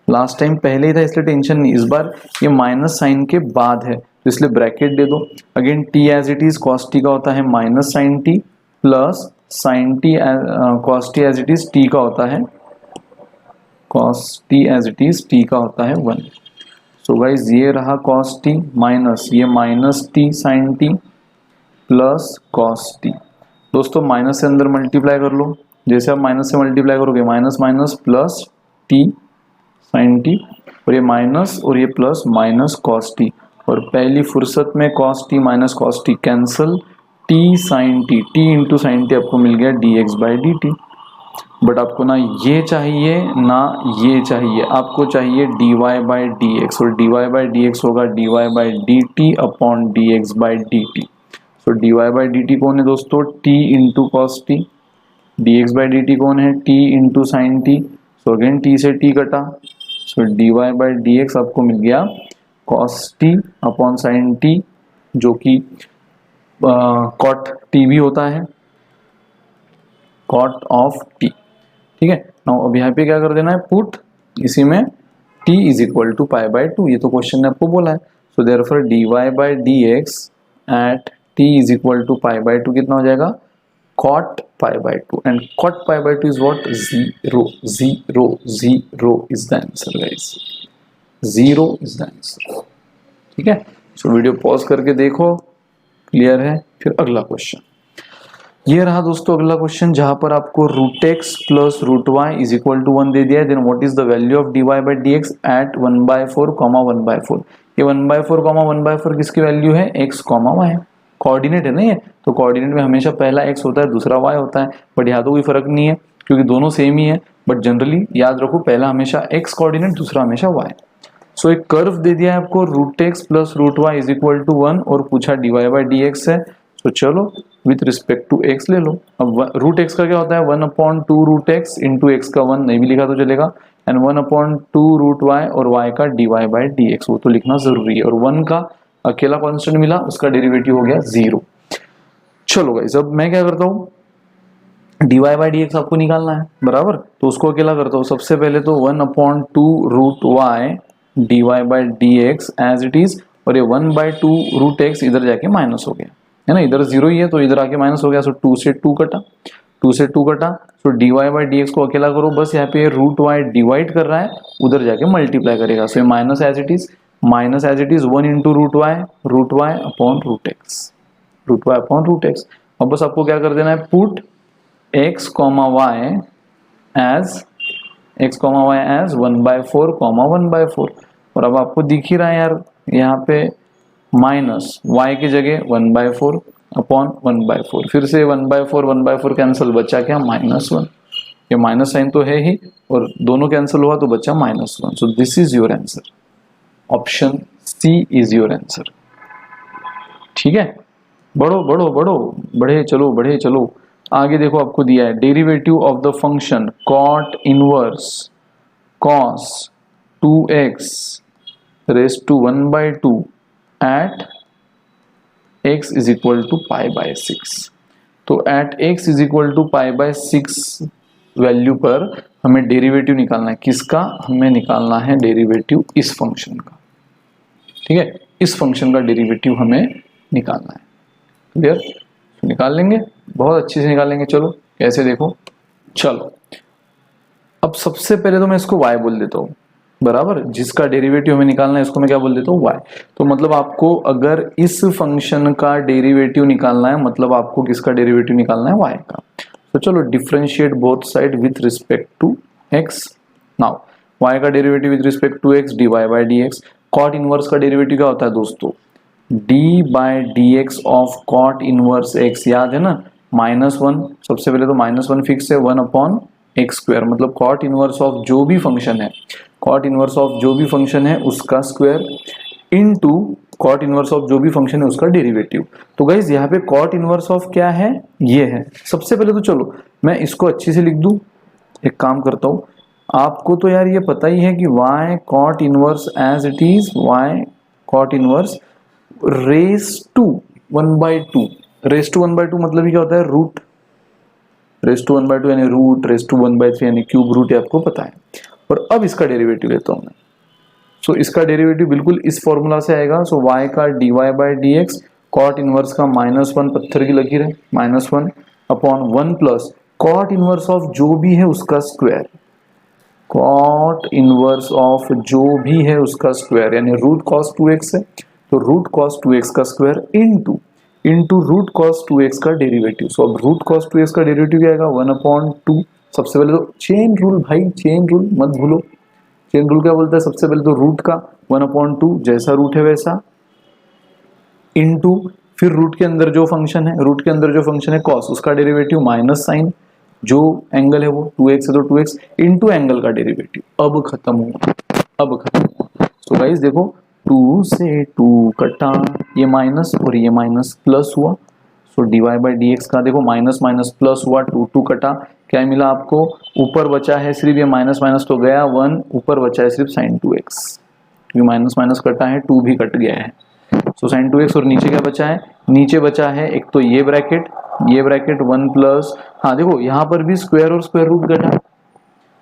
Speaker 1: लास्ट टाइम पहले ही था इसलिए टेंशन नहीं, इस बार ये माइनस साइन के बाद है तो इसलिए ब्रैकेट दे दो। Again t as it is cos t का होता है minus sine t, plus sine t cos t as it is t का होता है cos t as it is t का होता है 1। सो गाइज ये रहा कॉस t माइनस ये minus t sine t plus cos t। दोस्तों माइनस से अंदर मल्टीप्लाई कर लो, जैसे आप माइनस से मल्टीप्लाई करोगे minus minus plus t sine t, और ये माइनस और ये प्लस माइनस कॉस t, और पहली फुर्सत में cos t minus cos t cancel, t sine t, t into sine t आपको मिल गया dx by d t. But आपको ना ये चाहिए ना ये चाहिए, आपको चाहिए dy बाई डी एक्स, और dy बाई डी एक्स होगा dy by d T upon D x by d t. So dy by d T कौन है दोस्तों, t into cos T, dx by d T कौन है, t into sign T. So again t से t कटा, सो dy बाई डी एक्स आपको मिल गया cos t upon sine t, जो कि cot t भी होता है, cot ऑफ t। ठीक है, नाउ अब यहाँ पे क्या कर देना है, पुट इसी में t is equal to pi by two, ये तो क्वेश्चन ने आपको बोला है। So therefore dy by D x at t is equal to pi by two कितना हो जाएगा, cot pi by two, and cot pi by two is what, zero, zero, zero is the answer guys, zero is the answer. ठीक है, सो वीडियो पॉज करके देखो, क्लियर है। फिर अगला क्वेश्चन, ये रहा दोस्तों अगला क्वेश्चन, जहां पर आपको root x plus root y is equal to 1 दे दिया है। Then what is the value of dy by D x at 1/4 comma 1/4। ये 1/4 कॉमा 1/4 किसकी वैल्यू है, x कॉमा y, कोऑर्डिनेट है ना ये, तो कोऑर्डिनेट में हमेशा पहला x होता है दूसरा y होता है, बट यहाँ तो कोई फर्क नहीं है क्योंकि दोनों सेम ही है, बट जनरली याद रखो पहला हमेशा x कोऑर्डिनेट दूसरा हमेशा y। सो एक कर्व दे दिया है आपको, root x plus root y is equal to 1, और पूछा dy बाई डी एक्स है। तो चलो विथ रिस्पेक्ट टू x ले लो। अब रूट एक्स का क्या होता है, 1/2 रूट एक्स इंटू एक्स का 1 नहीं भी लिखा तो चलेगा, एंड 1/2 रूट वाई और y का dy बाई डी एक्स, वो तो लिखना जरूरी है। और 1 का अकेला कांस्टेंट मिला, उसका डेरिवेटिव हो गया 0। चलो गाइस अब मैं क्या करता हूँ, dy बाई डी एक्स आपको निकालना है बराबर, तो उसको अकेला करता हूँ। सबसे पहले तो 1/2 root y dy by D x as it is, और ये 1/2 रूट एक्स इधर जाके माइनस हो गया है ना, इधर 0 ही है तो इधर आके माइनस हो गया। सो 2 से 2 कटा, 2 से 2 कटा। सो dy बाई डी एक्स को अकेला करो, बस यहाँ पे रूट वाई डिवाइड कर रहा है, उधर जाके मल्टीप्लाई करेगा। सो ये minus as it is, minus as it is 1 into root y upon root x, root y upon root x. अब बस आपको क्या कर देना है, put x comma y as, x comma y as 1/4 comma 1/4, और अब आपको दिख ही रहा है यार यहाँ पे माइनस y की जगह 1/4 अपॉन 1/4, फिर से 1/4 कैंसिल, बचा क्या -1, ये माइनस साइन तो है ही, और दोनों कैंसिल हुआ तो बचा -1। So this is your answer, option c is your answer. ठीक है, बढ़ो बढ़ो बढ़ो, बढ़े चलो बढ़े चलो। आगे देखो आपको दिया है derivative of the function cot inverse cos 2x raise to 1/2 at x is equal to pi by 6। तो at x is equal to pi by 6 value पर हमें डेरिवेटिव निकालना है, किसका, हमें निकालना है डेरिवेटिव इस फंक्शन का। ठीक है, इस फंक्शन का डेरिवेटिव हमें निकालना है, क्लियर, निकाल लेंगे, बहुत अच्छे से निकालेंगे। चलो कैसे देखो, चलो अब सबसे पहले तो मैं इसको y बोल देता हूँ बराबर, जिसका डेरिवेटिव हमें निकालना है इसको मैं क्या बोल देता हूँ, y। तो मतलब आपको अगर इस फंक्शन का डेरिवेटिव निकालना है, मतलब आपको किसका डेरिवेटिव निकालना है, y का। तो चलो differentiate both side with respect to x। Now y का derivative with respect to x dy by D x. Cot inverse का डेरिवेटिव क्या होता है दोस्तों, d by D x of cot inverse x, याद है ना, -1, सबसे पहले तो -1 फिक्स है, 1 अपॉन एक्स स्क्वायर, मतलब कॉट इनवर्स ऑफ जो भी फंक्शन है, कॉट इनवर्स ऑफ जो भी फंक्शन है उसका square into cot inverse of जो भी फंक्शन है उसका डेरिवेटिव। तो गाइज यहाँ पे कॉट इनवर्स ऑफ क्या है, ये है। सबसे पहले तो चलो मैं इसको अच्छे से लिख दूं, एक काम करता हूँ, आपको तो यार ये पता ही है कि y cot inverse as it is y cot inverse raise to 1/2, raise to 1/2 मतलब ही क्या होता है, रूट, रेस टू 1/2 यानी रूट, रेस टू 1/3 यानी क्यूब रूट, है आपको पता है। और अब इसका डेरिवेटिव लेता हूं मैं, सो इसका डेरिवेटिव बिल्कुल इस फॉर्मूला से आएगा। सो y का dy by D x, cot inverse का -1, पत्थर की लकीर है, -1 upon 1 plus cot inverse of जो भी है उसका स्क्वायर, कॉट इनवर्स ऑफ जो भी है उसका स्क्वायर, यानी रूट कॉस 2x है तो रूट कॉस 2x का square into root cos 2x का डेरिवेटिव। सो अब रूट कॉस 2x का डेरिवेटिव क्या आएगा, 1/2। सबसे पहले तो चेन रूल भाई, चेन रूल मत भूलो, चेन रूल क्या बोलता है, सबसे पहले तो रूट का 1/2 जैसा रूट है वैसा, इनटू फिर रूट के अंदर जो फंक्शन है, रूट के अंदर जो फंक्शन है कॉस, उसका डेरिवेटिव माइनस साइन, जो एंगल है वो 2x है तो 2x इंटू एंगल का डेरिवेटिव। अब खत्म हुआ, अब खत्म हुआ। तो गाइस देखो 2 से 2 कटा, ये माइनस और ये माइनस प्लस हुआ। सो dy बाई डी एक्स का देखो माइनस माइनस प्लस हुआ, 2 2 कटा, क्या मिला आपको, ऊपर बचा है सिर्फ ये माइनस माइनस तो गया 1, ऊपर बचा है सिर्फ साइन 2x, क्योंकि माइनस माइनस कटा है 2 भी कट गया है। सो साइन 2x और नीचे क्या बचा है, नीचे बचा है एक तो ये ब्रैकेट 1 प्लस, हाँ देखो यहाँ पर भी स्क्वायर और स्क्वायर रूट कटा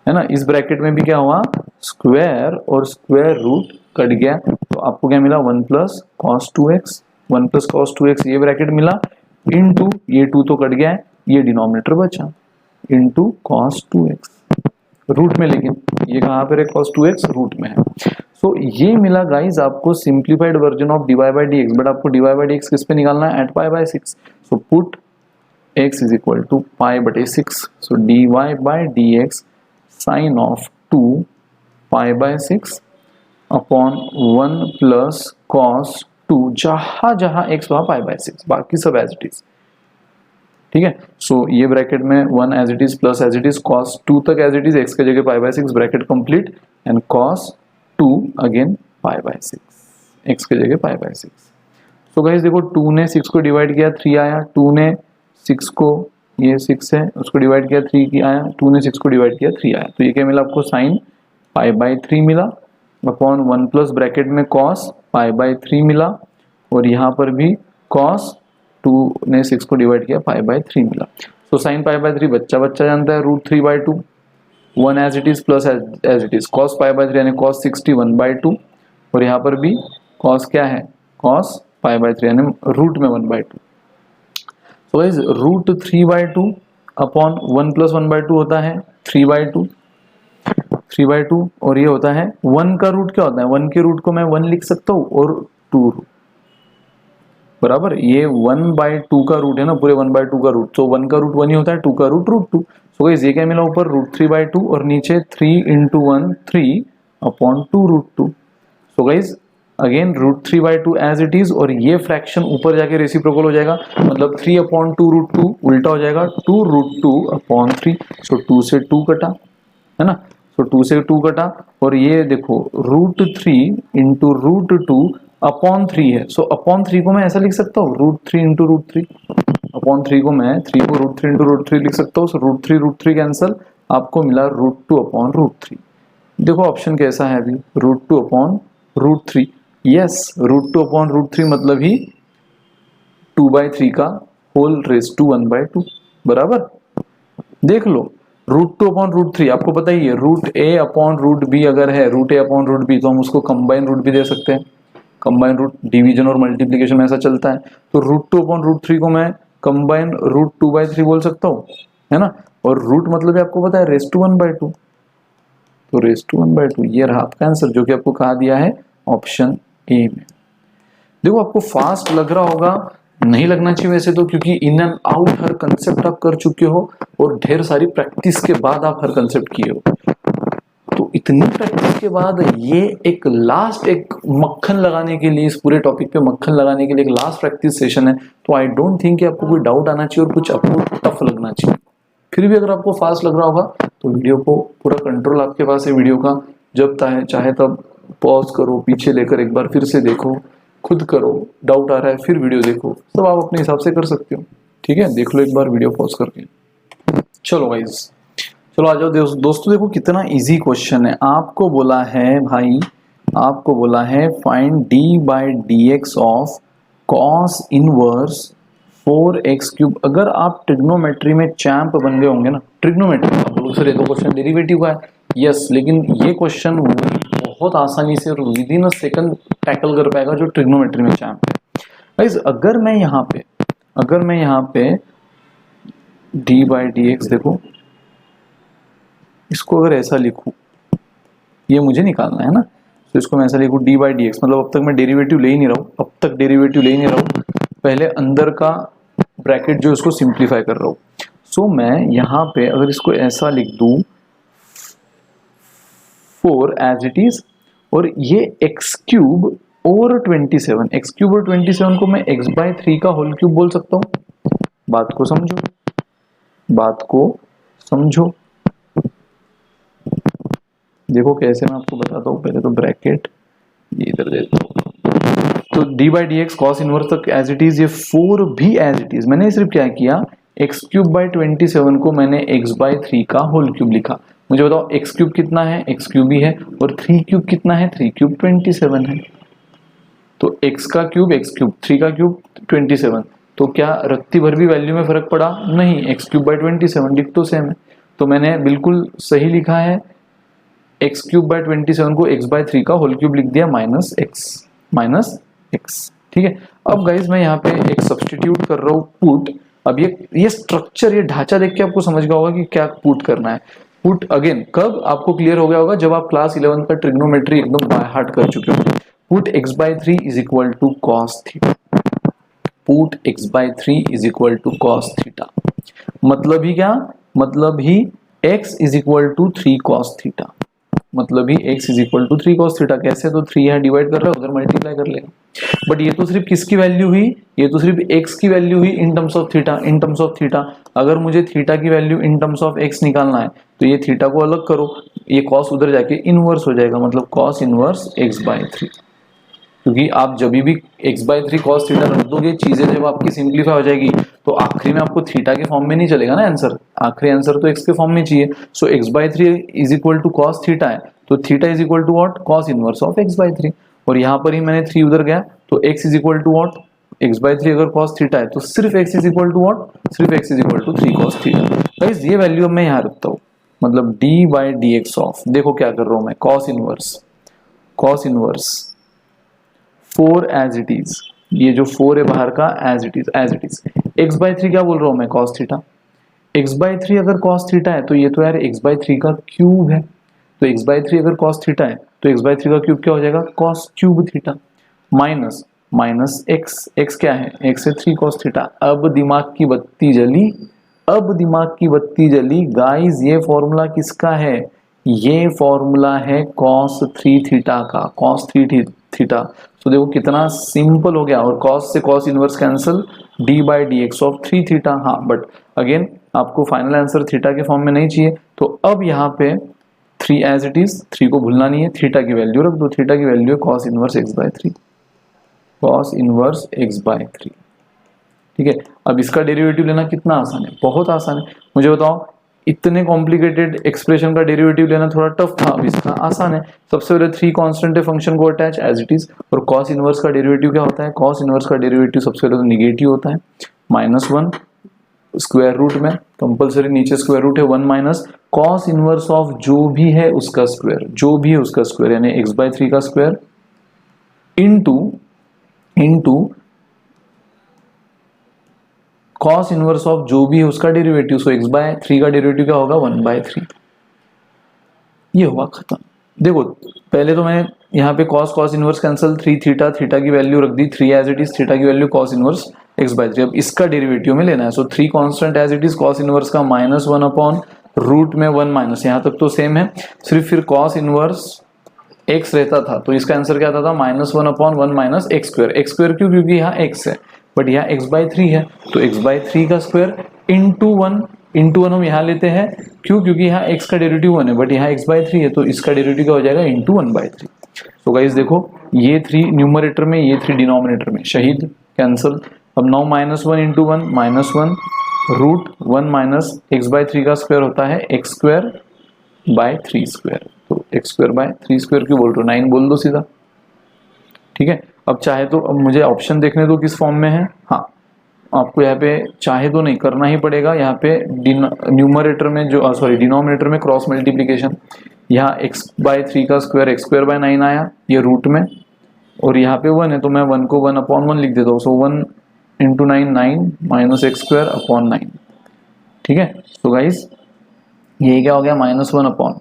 Speaker 1: है ना, इस ब्रैकेट में भी क्या हुआ, स्क्वायर और स्क्वायर रूट कट गया। तो आपको क्या मिला 1 plus cos 2x, 1 plus cos 2x ये ब्रैकेट मिला, इनटू ये 2 तो कट गया है, ये डिनोमिनेटर बचा, इनटू कॉस 2x रूट में, लेकिन ये कहाँ पर है cos 2x रूट में है। सो ये मिला गाइस आपको simplified version of dy by D x, but आपको dy बाई डी एक्स किस पे निकालना है, at pi by 6। So put x is equal to pi बटे 6। So dy by D x sine of 2 pi by 6 upon 1 plus cos 2, जहां जहां x वहां पाई बाई 6, बाकी सब एज इट इज, ठीक है। सो ये ब्रैकेट में 1 as it is plus as it is cos 2 तक एज इट इज, x के जगह pi by 6 bracket complete, and cos 2 again pi by 6, x के जगह पाई बाई 6। सो गाइस देखो 2 ने 6 को डिवाइड किया 3 आया, 2 ने 6 को, ये 6 है उसको डिवाइड किया 3 की आया, 2 ने 6 को डिवाइड किया 3 आया। तो ये क्या मिला आपको, साइन पाई बाई 3 मिला अपॉन 1 प्लस ब्रैकेट में cos पाई बाई 3 मिला, और यहाँ पर भी cos 2 ने 6 को डिवाइड किया पाई बाई 3 मिला। सो साइन पाई बाई 3 बच्चा बच्चा जानता है, root 3 by 2, 1 as it is plus as it is, cos pi by 3 यानी cos 61 बाई 2, और यहाँ पर भी cos क्या है, cos पाई बाई 3 यानी रूट में 1 by 2। So guys root 3 by 2 upon 1 plus 1 by 2 होता है 3 बाई 2, 3 बाई 2, और ये होता है 1 का रूट क्या होता है, 1 के रूट को मैं 1 लिख सकता हूँ और 2 रूट बराबर, ये 1 बाई 2 का रूट है ना, पूरे 1 बाई 2 का रूट, तो 1 का रूट 1 ही होता है, 2 का रूट रूट 2। सो गाइस ये क्या मिला ऊपर, रूट 3 बाई 2 और नीचे 3 into 1 3 upon 2 root 2। So guys again root 3 by 2 as it is, और ये फ्रैक्शन ऊपर जाके रेसिप्रोकल हो जाएगा, मतलब 3 अपॉन 2 रूट 2 उल्टा हो जाएगा 2 रूट 2 अपॉन 3। सो 2 से 2 कटा है ना, सो 2 से 2 कटा, और ये देखो रूट 3 इंटू रूट 2 अपॉन 3 है। सो अपॉन 3 को मैं ऐसा लिख सकता हूँ, रूट 3 इंटू रूट 3, अपॉन 3 को मैं 3 को रूट 3 इंटू रूट 3 लिख सकता हूँ। सो रूट 3 कैंसल, आपको मिला रूट 2 अपॉन रूट 3। देखो ऑप्शन कैसा है अभी, root 2 upon root 3, yes root 2 upon root 3 मतलब ही 2 बाई 3 का होल रेस टू 1 बाई 2 बराबर। देख लो रूट 2 अपॉन रूट 3, आपको पता ही है रूट ए अपॉन रूट बी अगर है, रूट ए अपॉन रूट बी, तो हम उसको कंबाइन रूट भी दे सकते हैं, कंबाइन रूट, डिवीजन और मल्टीप्लीकेशन में ऐसा चलता है। तो रूट 2 अपॉन रूट 3 को मैं कंबाइन रूट 2 बाई 3 बोल सकता हूँ, है ना, और रूट मतलब आपको पता है रेस टू 1 बाई 2, तो रेस टू 1 बाई 2 ये रहा आपका आंसर, जो कि आपको कहा दिया है ऑप्शन ए में। देखो आपको फास्ट लग रहा होगा, नहीं लगना चाहिए वैसे तो, क्योंकि in and out her concept आप कर चुके हो और ढेर सारी प्रैक्टिस के बाद आप हर कंसेप्ट किए हो। तो इतनी प्रैक्टिस के बाद ये एक लास्ट एक मक्खन लगाने के लिए, इस पूरे टॉपिक पे मक्खन लगाने के लिए एक लास्ट प्रैक्टिस सेशन है। तो आई डोंट थिंक कि आपको कोई डाउट आना चाहिए और कुछ आपको टफ लगना चाहिए। फिर भी अगर आपको फास्ट लग रहा होगा तो वीडियो को पूरा कंट्रोल आपके पास है वीडियो का, जब चाहे तब पॉज करो, पीछे लेकर एक बार फिर से देखो, खुद करो, डाउट आ रहा है फिर वीडियो देखो, सब आप अपने हिसाब से कर सकते हो, ठीक है। देख लो एक बार वीडियो पॉज करके। चलो गाइस, चलो आ जाओ दोस्तों, देखो कितना इजी क्वेश्चन है। आपको बोला है भाई, आपको बोला है find D by D x of cos inverse 4x cube. अगर आप ट्रिग्नोमेट्री में चैंप बन गए होंगे ना, ट्रिग्नोमेट्री आप बोलो सर ये तो क्वेश्चन डेरिवेटिव का है, यस, लेकिन ये क्वेश्चन बहुत आसानी से और with in a second tackle कर पाएगा जो ट्रिग्नोमेट्री में चैंप है। गाइस अगर मैं यहाँ पे डी बाई डी एक्स, देखो इसको अगर ऐसा लिखूं, ये मुझे निकालना है ना, तो इसको मैं ऐसा लिखूं डी बाई डी एक्स, मतलब अब तक मैं डेरिवेटिव ले ही नहीं रहा हूं, पहले अंदर का ब्रैकेट जो उसको सिंप्लीफाई कर रहा हूं। सो मैं यहाँ पे अगर इसको ऐसा लिख दूं 4 एज इट इज, और ये एक्स क्यूब और 27, एक्स क्यूब और 27 को मैं एक्स बाई 3 का होल क्यूब बोल सकता हूँ। बात को समझो, बात को समझो। देखो कैसे मैं आपको बताता हूँ, पहले तो ब्रैकेट ये इधर देता हूँ, तो D by D x cos inverse तक एज इट इज, ये 4 भी एज इट इज। मैंने सिर्फ क्या किया, एक्स क्यूब बाई 27 को मैंने एक्स बाई 3 का होल क्यूब लिखा। मुझे बताओ एक्स क्यूब कितना है, एक्स क्यूब ही है, और 3 क्यूब कितना है, 3 क्यूब 27 है। तो x का क्यूब एक्स क्यूब, 3 का क्यूब 27, तो क्या रत्ती भर भी वैल्यू में फर्क पड़ा? नहीं, एक्स क्यूब बाई 27 डिक तो सेम है। तो मैंने बिल्कुल सही लिखा है, एक्स क्यूब बाई 27 को एक्स बाई 3 का होल क्यूब लिख दिया माइनस एक्स। ठीक है, अब गाइज मैं यहाँ पे एक सब्सटीट्यूट कर रहा हूँ पुट। अब ये स्ट्रक्चर, ये ढांचा देख के आपको समझ गया होगा कि क्या पुट करना है। पुट अगेन कब आपको क्लियर हो गया होगा, जब आप क्लास 11 का ट्रिग्नोमेट्री एकदम बाय हार्ट कर चुके हो। Put x by 3 is equal to cos theta, put x by 3 is equal to cos theta. मतलब ही क्या, मतलब ही x is equal to 3 cos theta, मतलब ही x is equal to 3 cos theta. कैसे, तो 3 यहाँ डिवाइड कर रहा है, उधर मल्टीप्लाई कर लेगा। बट ये तो सिर्फ किसकी वैल्यू हुई, ये तो सिर्फ x की वैल्यू हुई इन terms of theta, in terms of theta. अगर मुझे थीटा की value in terms of x निकालना है तो ये थीटा को अलग करो, ये कॉस उधर जाके इनवर्स हो जाएगा, मतलब कॉस इनवर्स x बाई 3। क्योंकि आप जब भी x बाई 3 कॉस थीटा रख दोगे, चीजें जब आपकी सिंप्लीफाई हो जाएगी तो आखिरी में आपको थीटा के फॉर्म में नहीं चलेगा ना आंसर, आखिरी आंसर तो x के फॉर्म में चाहिए। So x by 3 is equal to cos theta है, तो theta is equal to what, cos inverse of x by 3। और यहाँ पर ही मैंने 3 उधर गया, तो x is equal to what, x by 3 अगर कॉस थीटा है तो सिर्फ x is equal to what, सिर्फ x is equal to 3 cos theta. Guys ये वैल्यू अब मैं यहाँ रखता हूँ, मतलब d by D x of, देखो क्या कर रहा हूँ मैं, cos inverse 4 as it is, ये जो 4 है बाहर का as it is. X by 3 क्या बोल रहा हूं मैं, कॉस थीटा। एक्स बाई 3 अगर कॉस थीटा है तो ये तो यार एक्स बाई 3 का क्यूब है, तो एक्स बाई 3 अगर कॉस थीटा है तो एक्स बाई 3 का क्यूब क्या हो जाएगा, cos cube theta, minus x क्या है, एक्स है 3 कॉस थीटा। अब दिमाग की बत्ती जली, गाइस ये फॉर्मूला किसका है, ये फॉर्मूला है कॉस 3 थीटा का, कॉस 3 थीटा। तो देखो कितना सिंपल हो गया, और कॉस से cos inverse cancel, D by D x of 3 theta. हाँ बट अगेन आपको फाइनल आंसर थीटा के फॉर्म में नहीं चाहिए, तो अब यहाँ पे 3 एज इट इज, 3 को भूलना नहीं है, थीटा की वैल्यू रख दो, थीटा की वैल्यू है cos inverse x by 3, cos inverse x by 3। ठीक है, अब इसका डेरिवेटिव लेना कितना आसान है, बहुत आसान है। मुझे बताओ, इतने कॉम्प्लिकेटेड एक्सप्रेशन का डेरिवेटिव लेना थोड़ा टफ था, अब इसका आसान है। सबसे पहले 3 कांस्टेंट है, फंक्शन को अटैच एज इट इज। और कॉस इनवर्स का डेरिवेटिव क्या होता है, कॉस इनवर्स का डेरिवेटिव सबसे पहले तो निगेटिव होता है, -1 स्क्वायर रूट में, कंपलसरी नीचे स्क्वायर रूट है, 1 माइनस कॉस इनवर्स ऑफ जो भी है उसका स्क्वायर, यानी एक्स बाई 3 का square into cos inverse of जो भी है उसका डेरिवेटिव। सो एक्स बाय 3 का डेरिवेटिव क्या होगा, 1 बाय 3। ये हुआ खत्म। देखो पहले तो मैं यहाँ पे कॉस इनवर्स कैंसिल, 3 थीटा की वैल्यू रख दी 3 एज इट इज, थीटा की value cos inverse x by 3। अब इसका डेरिवेटिव में लेना है, so 3 constant as it is, cos inverse का -1 अपॉन रूट में 1 माइनस, यहाँ तक तो सेम है, सिर्फ फिर कॉस इनवर्स एक्स रहता था तो इसका आंसर क्या आता था, -1 अपॉन 1 माइनस एक्स स्क्वायर क्यों, क्योंकि यहाँ एक्स है बट यहाँ x बाई 3 है, तो x बाई 3 का स्क्वायर इंटू वन हम यहाँ लेते हैं, क्यों, क्योंकि यहाँ x का डेरिवेटिव 1 है बट यहाँ x बाई 3 है, तो इसका डेरिवेटिव क्या हो जाएगा, इंटू 1 बाई 3। तो गाइस देखो ये 3 न्यूमरेटर में, ये 3 डिनोमिनेटर में, शहीद कैंसिल। अब 9 -1 into 1 -1 root 1 minus x by 3 का स्क्वायर होता है एक्स स्क्वायर बाय 3 स्क्वायर, तो एक्स स्क्वायर बाय 3 स्क्वायर क्यों बोल रहे हो, 9 बोल दो सीधा। ठीक है, अब चाहे तो, अब मुझे ऑप्शन देखने दो किस फॉर्म में है। हाँ, आपको यहाँ पे चाहे तो नहीं करना ही पड़ेगा, यहाँ पे न्यूमरेटर में जो डिनोमिनेटर में क्रॉस मल्टीप्लीकेशन, यहाँ x बाई 3 का स्क्वायर एक्स स्क्वायर बाय 9 आया, ये रूट में, और यहाँ पे 1 है तो मैं 1 को 1 अपॉन 1 लिख देता हूँ। सो 1 into 9 minus x square upon 9। ठीक है, तो गाइस ये क्या हो गया, -1 अपॉन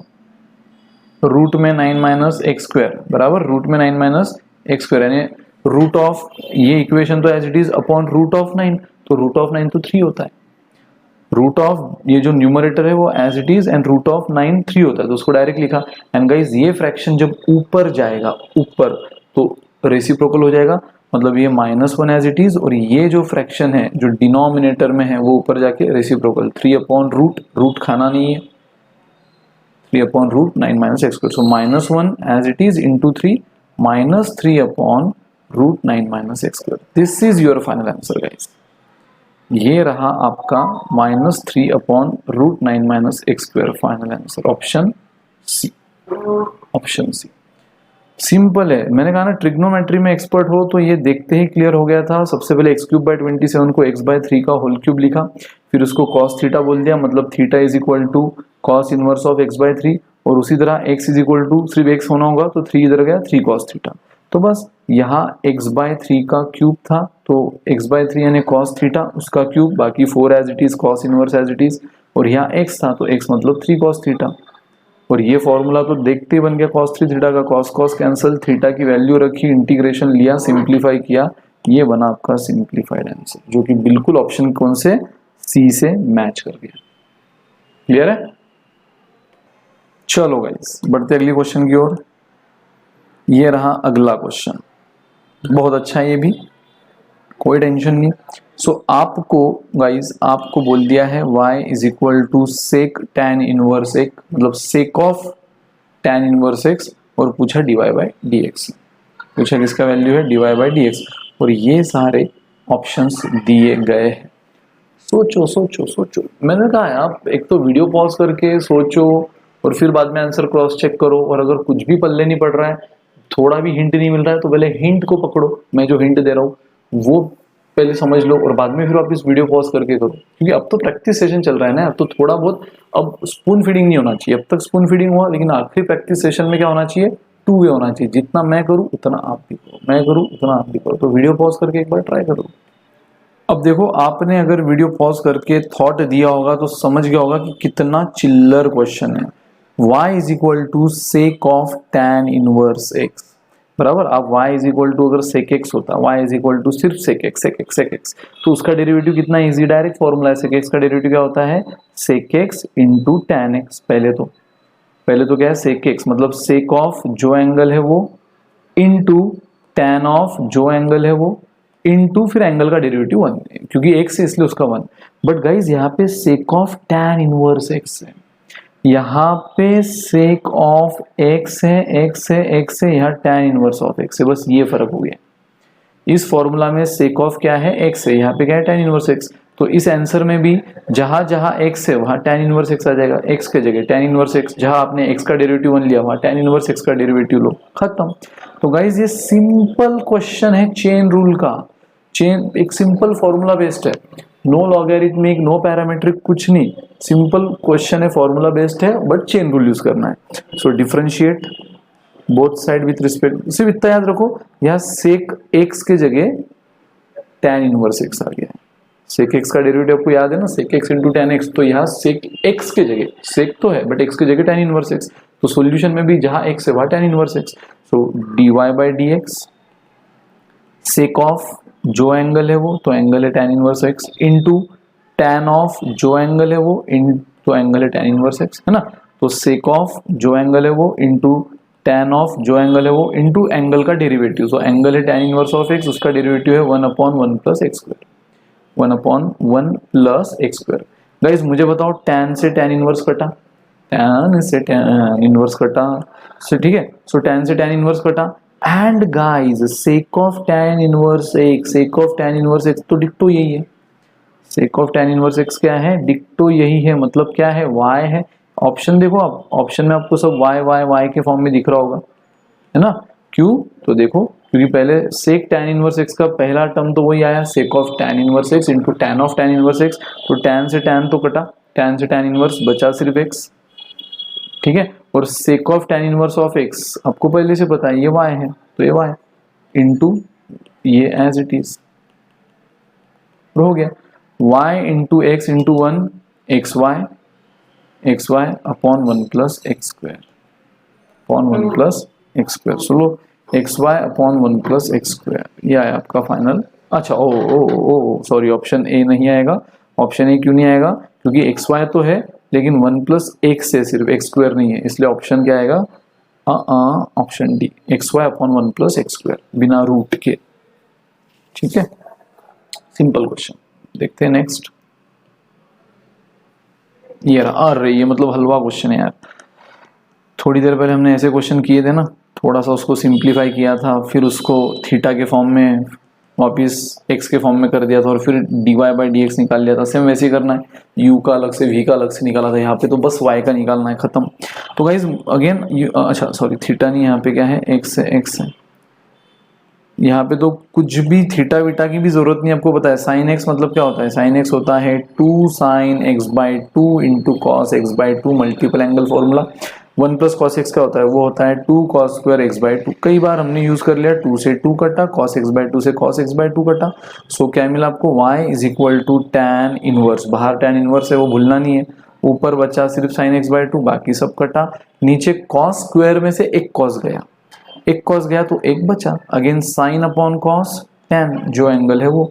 Speaker 1: रूट में 9 माइनस एक्स स्क्वायर बराबर रूट में 9 माइनस एक्स स्क्वायर, यानी रूट ऑफ, ये इक्वेशन तो as it is upon root of 9, तो रूट ऑफ 9 तो 3 होता है, रूट ऑफ ये जो न्यूमरेटर है वो as it is and root of 9 3 होता है, तो उसको डायरेक्ट लिखा। एंड गाइस ये फ्रैक्शन जब ऊपर जाएगा ऊपर तो रेसिप्रोकल हो जाएगा, मतलब ये -1 एज इट इज, और ये जो फ्रैक्शन है जो डिनोमिनेटर में है वो ऊपर जाके रेसिप्रोकल 3/रूट, रूट खाना नहीं है, 3/√9 - x², so -1 as it is into 3 -3/√9 - x²। This is your final answer guys. ये रहा आपका -3/√9 - x² final answer, option C. Option C simple है, मैंने कहा ना ट्रिग्नोमेट्री में एक्सपर्ट हो तो ये देखते ही क्लियर हो गया था। सबसे पहले x³/27 को x/3 का होल क्यूब लिखा, फिर उसको cos थीटा बोल दिया, मतलब theta is equal to cos inverse of x/3, और उसी तरह x इज इक्वल टू, सिर्फ x होना होगा तो 3 इधर गया, 3 cos थीटा। तो बस यहाँ x/3 का क्यूब था, तो x/3 यानी cos थीटा, उसका क्यूब, बाकी 4 as it is, cos inverse as it is, और यहाँ x था तो x मतलब 3 cos थीटा। और ये फॉर्मूला तो देखते ही बन गया cos 3 थीटा का, cos कैंसिल, थीटा की वैल्यू रखी, इंटीग्रेशन लिया, सिंप्लीफाई किया, ये बना आपका सिंप्लीफाइड आंसर, जो कि बिल्कुल ऑप्शन कौन से, सी से मैच कर गया। क्लियर है? चलो गाइस बढ़ते अगले क्वेश्चन की ओर। ये रहा अगला क्वेश्चन, बहुत अच्छा है ये भी, कोई टेंशन नहीं। सो आपको गाइस, आपको बोल दिया है y is equal to sec tan inverse x, मतलब sec of tan inverse x, और पूछा dy/dx, पूछा किसका वैल्यू है, dy/dx, और ये सारे ऑप्शंस दिए गए हैं। सोचो सोचो सोचो, मैंने कहा है आप एक तो वीडियो पॉज करके सोचो और फिर बाद में आंसर क्रॉस चेक करो, और अगर कुछ भी पल्ले नहीं पड़ रहा है, थोड़ा भी हिंट नहीं मिल रहा है, तो पहले हिंट को पकड़ो, मैं जो हिंट दे रहा हूँ वो पहले समझ लो, और बाद में फिर आप इस वीडियो पॉज करके करो, क्योंकि अब तो प्रैक्टिस सेशन चल रहा है ना, अब तो थोड़ा बहुत, अब स्पून फीडिंग नहीं होना चाहिए, अब तक स्पून फीडिंग हुआ, लेकिन आखिरी प्रैक्टिस सेशन में क्या होना चाहिए, 2 वे होना चाहिए, जितना मैं करूँ उतना आप भी करो, मैं करूँ उतना आप भी करो। तो वीडियो पॉज करके एक बार ट्राई करो। अब देखो, आपने अगर वीडियो पॉज करके थॉट दिया होगा तो समझ गया होगा कि कितना चिल्लर क्वेश्चन है। y is equal to sec of tan inverse x, बराबर। अब y इज इक्वल टू, अगर sec x होता, y इज इक्वल टू सिर्फ sec x, तो उसका डेरिवेटिव कितना इजी, डायरेक्ट फॉर्मूला है, sec x का डेरिवेटिव क्या होता है, sec x into tan x। पहले तो क्या है, sec x मतलब sec ऑफ जो एंगल है वो, इंटू tan ऑफ जो एंगल है वो, इंटू फिर एंगल का डेरिवेटिव 1, क्योंकि x है इसलिए उसका 1। बट गाइज यहाँ पे sec of tan inverse x है, यहाँ पे sec ऑफ x है, x है, यहाँ tan इनवर्स ऑफ x है, बस ये फर्क हो गया। इस फॉर्मूला में sec ऑफ क्या है, x है, यहाँ पे क्या है, tan इनवर्स x। तो इस आंसर में भी जहां जहां x है वहां tan इनवर्स x आ जाएगा, x के जगह tan इनवर्स x, जहां आपने x का डेरिवेटिव 1 लिया वहां tan इनवर्स x का डेरिवेटिव लो, खत्म। तो गाइज ये सिंपल क्वेश्चन है चेन रूल का, चेन एक सिंपल फॉर्मूला बेस्ड है, नो लॉगरिथमिक, नो पैरामीट्रिक, कुछ नहीं, सिंपल क्वेश्चन है, फॉर्मूला बेस्ड है, बट चेन रूल यूज करना है। सो differentiate both side with respect, सिर्फ इतना याद रखो, यहाँ सेक एक्स के जगह tan इनवर्स x आ गया है। सेक एक्स का डेरिवेटिव आपको याद है ना, sec x into tan x, तो यहाँ सेक x के जगह, सेक तो है बट x के जगह tan इनवर्स x, तो सॉल्यूशन में भी जहां x है वहां tan inverse x। So dy/dx sake of जो एंगल है वो, तो एंगल है tan inverse x, into tan of जो एंगल है वो, तो एंगल है tan इनवर्स x, है ना। तो सेक ऑफ जो एंगल है वो, इंटू tan ऑफ जो एंगल है वो, इंटू एंगल का डेरिवेटिव, तो एंगल है tan इनवर्स ऑफ x, उसका डेरिवेटिव है 1/1 plus x², 1/1 plus x²। Guys मुझे बताओ, tan से tan इनवर्स कटा, tan से tan इनवर्स कटा, सो ठीक है, सो tan से tan इनवर्स कटा, and guys sec of tan inverse x, sec of tan inverse x तो डिक्टो यही है, सेक ऑफ tan इनवर्स x क्या है, डिक्टो यही है, मतलब क्या है, y है। ऑप्शन देखो आप, ऑप्शन में आपको सब y के फॉर्म में दिख रहा होगा, है ना। क्यों, तो देखो, क्योंकि पहले सेक tan इनवर्स x का पहला टर्म तो वही आया, सेक of tan inverse x into tan of tan inverse x, तो tan से tan तो कटा, tan से tan इनवर्स बचा सिर्फ x, ठीक है। और सेक of tan inverse of x आपको पहले से पता है ये y है, तो ये y इंटू ये एज इट इज हो गया, y into x into 1 xy upon 1 plus x², upon 1 plus x², सुनो xy अपॉन 1 प्लस x², ये आया आपका फाइनल। अच्छा ओ ओ ओ सॉरी, ऑप्शन ए नहीं आएगा। ऑप्शन ए क्यों नहीं आएगा, क्योंकि xy तो है लेकिन 1 प्लस x है, सिर्फ x² नहीं है, इसलिए ऑप्शन क्या आएगा, option D, xy upon 1 plus x², बिना रूट के। ठीक है, सिंपल क्वेश्चन। देखते हैं नेक्स्ट। ये रहा, अरे ये मतलब हलवा क्वेश्चन है यार। थोड़ी देर पहले हमने ऐसे क्वेश्चन किए थे ना, थोड़ा सा उसको सिंप्लीफाई किया था, फिर उसको थीटा के फॉर्म में वापिस एक्स के फॉर्म में कर दिया था और फिर d Y by D x निकाल लिया था। सेम वैसे ही करना है, यू का अलग से, वी का अलग से निकाला था, यहाँ पे तो बस वाई का निकालना है, खत्म। तो गाइज अगेन, अच्छा सॉरी थीटा नहीं, यहाँ पे क्या है, एक्स है, एक्स है। यहाँ पे तो कुछ भी थीटा वीटा की भी जरूरत नहीं, आपको पता है साइन एक्स मतलब क्या होता है। साइन एक्स होता है 2 sine x by 2 into cos x by 2 multiple angle formula. 1 plus cos x का होता है, वो होता है 2 कॉस स्क्वायर एक्स बाई 2। कई बार हमने यूज कर लिया, 2 से 2 कटा, कॉस एक्स बाई 2 से कॉस एक्स बाई 2 कटा। सो क्या मिला आपको, y is equal to tan inverse. बाहर tan इनवर्स है, वो भूलना नहीं है। ऊपर बचा सिर्फ साइन एक्स बाई 2, बाकी सब कटा। नीचे कॉस स्क्वायर में से एक कॉस गया, एक कॉस गया तो एक बचा। Again sine upon cos tan, जो एंगल है वो,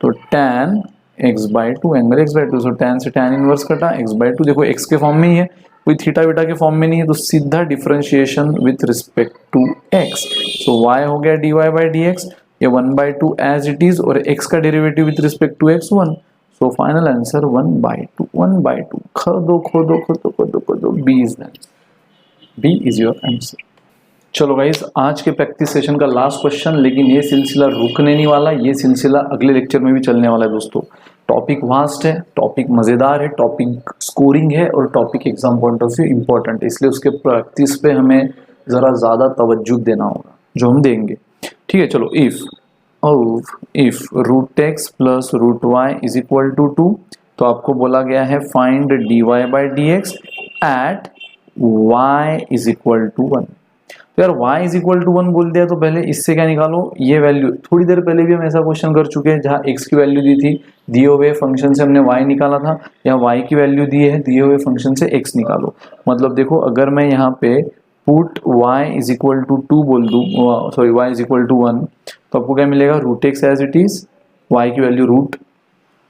Speaker 1: तो tan x by 2, angle x by 2। So tan से tan इनवर्स कटा, x बाई 2। देखो x के फॉर्म में ही है, कोई थीटा बीटा के फॉर्म में नहीं है, तो सीधा differentiation with respect to x। So y हो गया dy बाई dx, ये 1/2 एज इट इज, और x का derivative with respect to x 1। So final answer 1/2, 1/2। खोदो खोदो खोदो खोदो खोदो, b is the answer, b is your answer. चलो गाइज, आज के प्रैक्टिस सेशन का लास्ट क्वेश्चन, लेकिन ये सिलसिला रुकने नहीं वाला, ये सिलसिला अगले लेक्चर में भी चलने वाला है दोस्तों। टॉपिक वास्ट है, टॉपिक मज़ेदार है, टॉपिक स्कोरिंग है, और topic exam point of view important है, इसलिए उसके प्रैक्टिस पे हमें ज़रा ज़्यादा तवज्जो देना होगा, जो हम देंगे। ठीक है, चलो। If root x plus root y is equal to 2, तो आपको बोला गया है find d Y by D x at y is equal to 1। तो यार y इज इक्वल टू 1 बोल दिया, तो पहले इससे क्या निकालो, ये वैल्यू। थोड़ी देर पहले भी हम ऐसा क्वेश्चन कर चुके हैं, जहाँ x की वैल्यू दी थी, दिए हुए फंक्शन से हमने y निकाला था। यहाँ y की वैल्यू दी है, दिए हुए फंक्शन से x निकालो। मतलब देखो, अगर मैं यहाँ पे put y is equal to 2 बोल दूँ, sorry y is equal to 1, तो आपको क्या मिलेगा, root x as it is, y की वैल्यू रूट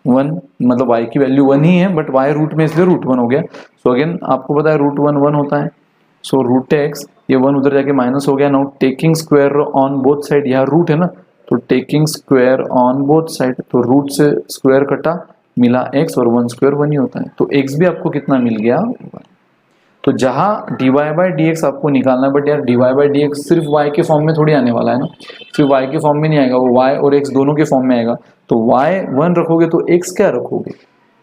Speaker 1: 1, मतलब y की वैल्यू 1 ही है, बट y रूट में, इसलिए रूट 1 हो गया। सो अगेन आपको पता है रूट 1 1 होता है। सो रूट एक्स, ये 1 उधर जाके माइनस हो गया। Now taking square on both side, यहाँ रूट है ना, तो taking square on both side, तो रूट से स्क्वायर कटा, मिला x, और 1 स्क्वायर 1 ही होता है, तो x भी आपको कितना मिल गया, 1। तो जहाँ dy बाई डी एक्स आपको निकालना है, बट यार dy बाई डी एक्स सिर्फ y के फॉर्म में थोड़ी आने वाला है ना, सिर्फ y के फॉर्म में नहीं आएगा, वो y और x दोनों के फॉर्म में आएगा। तो y 1 रखोगे तो x क्या रखोगे,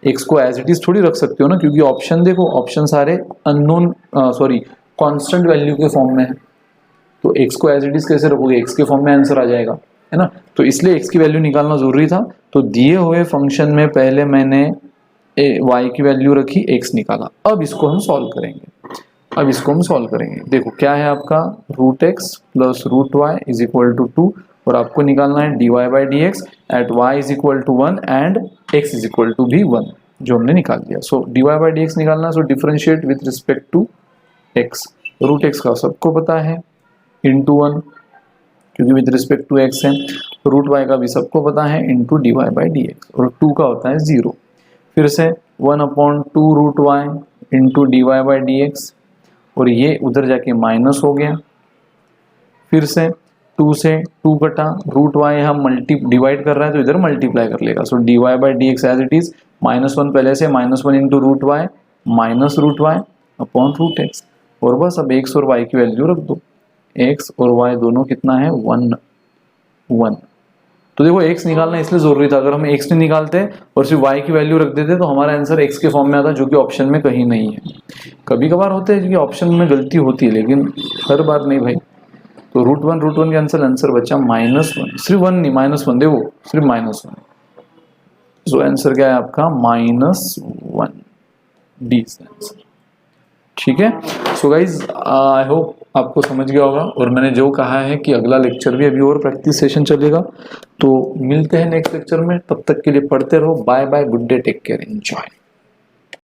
Speaker 1: x को एज इट इज थोड़ी रख सकते हो ना, क्योंकि ऑप्शन देखो, ऑप्शन सारे अननोन, सॉरी कांस्टेंट वैल्यू के फॉर्म में है, तो x को एज इट इज कैसे रखोगे, x के फॉर्म में आंसर आ जाएगा, है ना। तो इसलिए x की वैल्यू निकालना जरूरी था। तो दिए हुए फंक्शन में पहले मैंने y की वैल्यू रखी, x निकाला। अब इसको हम सॉल्व करेंगे, देखो क्या है आपका, root x plus root y is equal to 2, और आपको निकालना है dy by D x at y is equal to 1 and x is equal to भी 1, जो हमने निकाल दिया। So dy by D x निकालना, so differentiate with respect to x। Root x का सबको पता है, इंटू 1, क्योंकि विद रिस्पेक्ट टू x है। रूट y का भी सबको पता है, into D Y by D x, और 2 का होता है 0। फिर से 1/2 root y into D Y by D x, और ये उधर जाके माइनस हो गया। फिर से 2 से 2 कटा, रूट वाई हम डिवाइड कर रहे हैं, तो इधर मल्टीप्लाई कर लेगा। So D Y by D x as it is, -1 पहले से, -1 into root y minus root y upon root x, और बस अब x और y की वैल्यू रख दो। x और y दोनों कितना है, 1 1। तो देखो x निकालना इसलिए जरूरी था, अगर हम x नहीं निकालते और सिर्फ y की वैल्यू रख देते तो हमारा आंसर x के फॉर्म में आता, जो कि ऑप्शन में कहीं नहीं है। कभी कभार होते हैं कि ऑप्शन में गलती होती है, लेकिन हर बार नहीं भाई। तो रूट वन के आंसर बचा -1, सिर्फ 1 नहीं, -1, देखो सिर्फ -1। सो आंसर क्या है आपका, -1, डी आंसर। ठीक है, सो गाइज आई होप आपको समझ गया होगा, और मैंने जो कहा है कि अगला लेक्चर भी अभी और प्रैक्टिस सेशन चलेगा। तो मिलते हैं नेक्स्ट लेक्चर में, तब तक के लिए पढ़ते रहो। Bye bye, good day, take care, enjoy.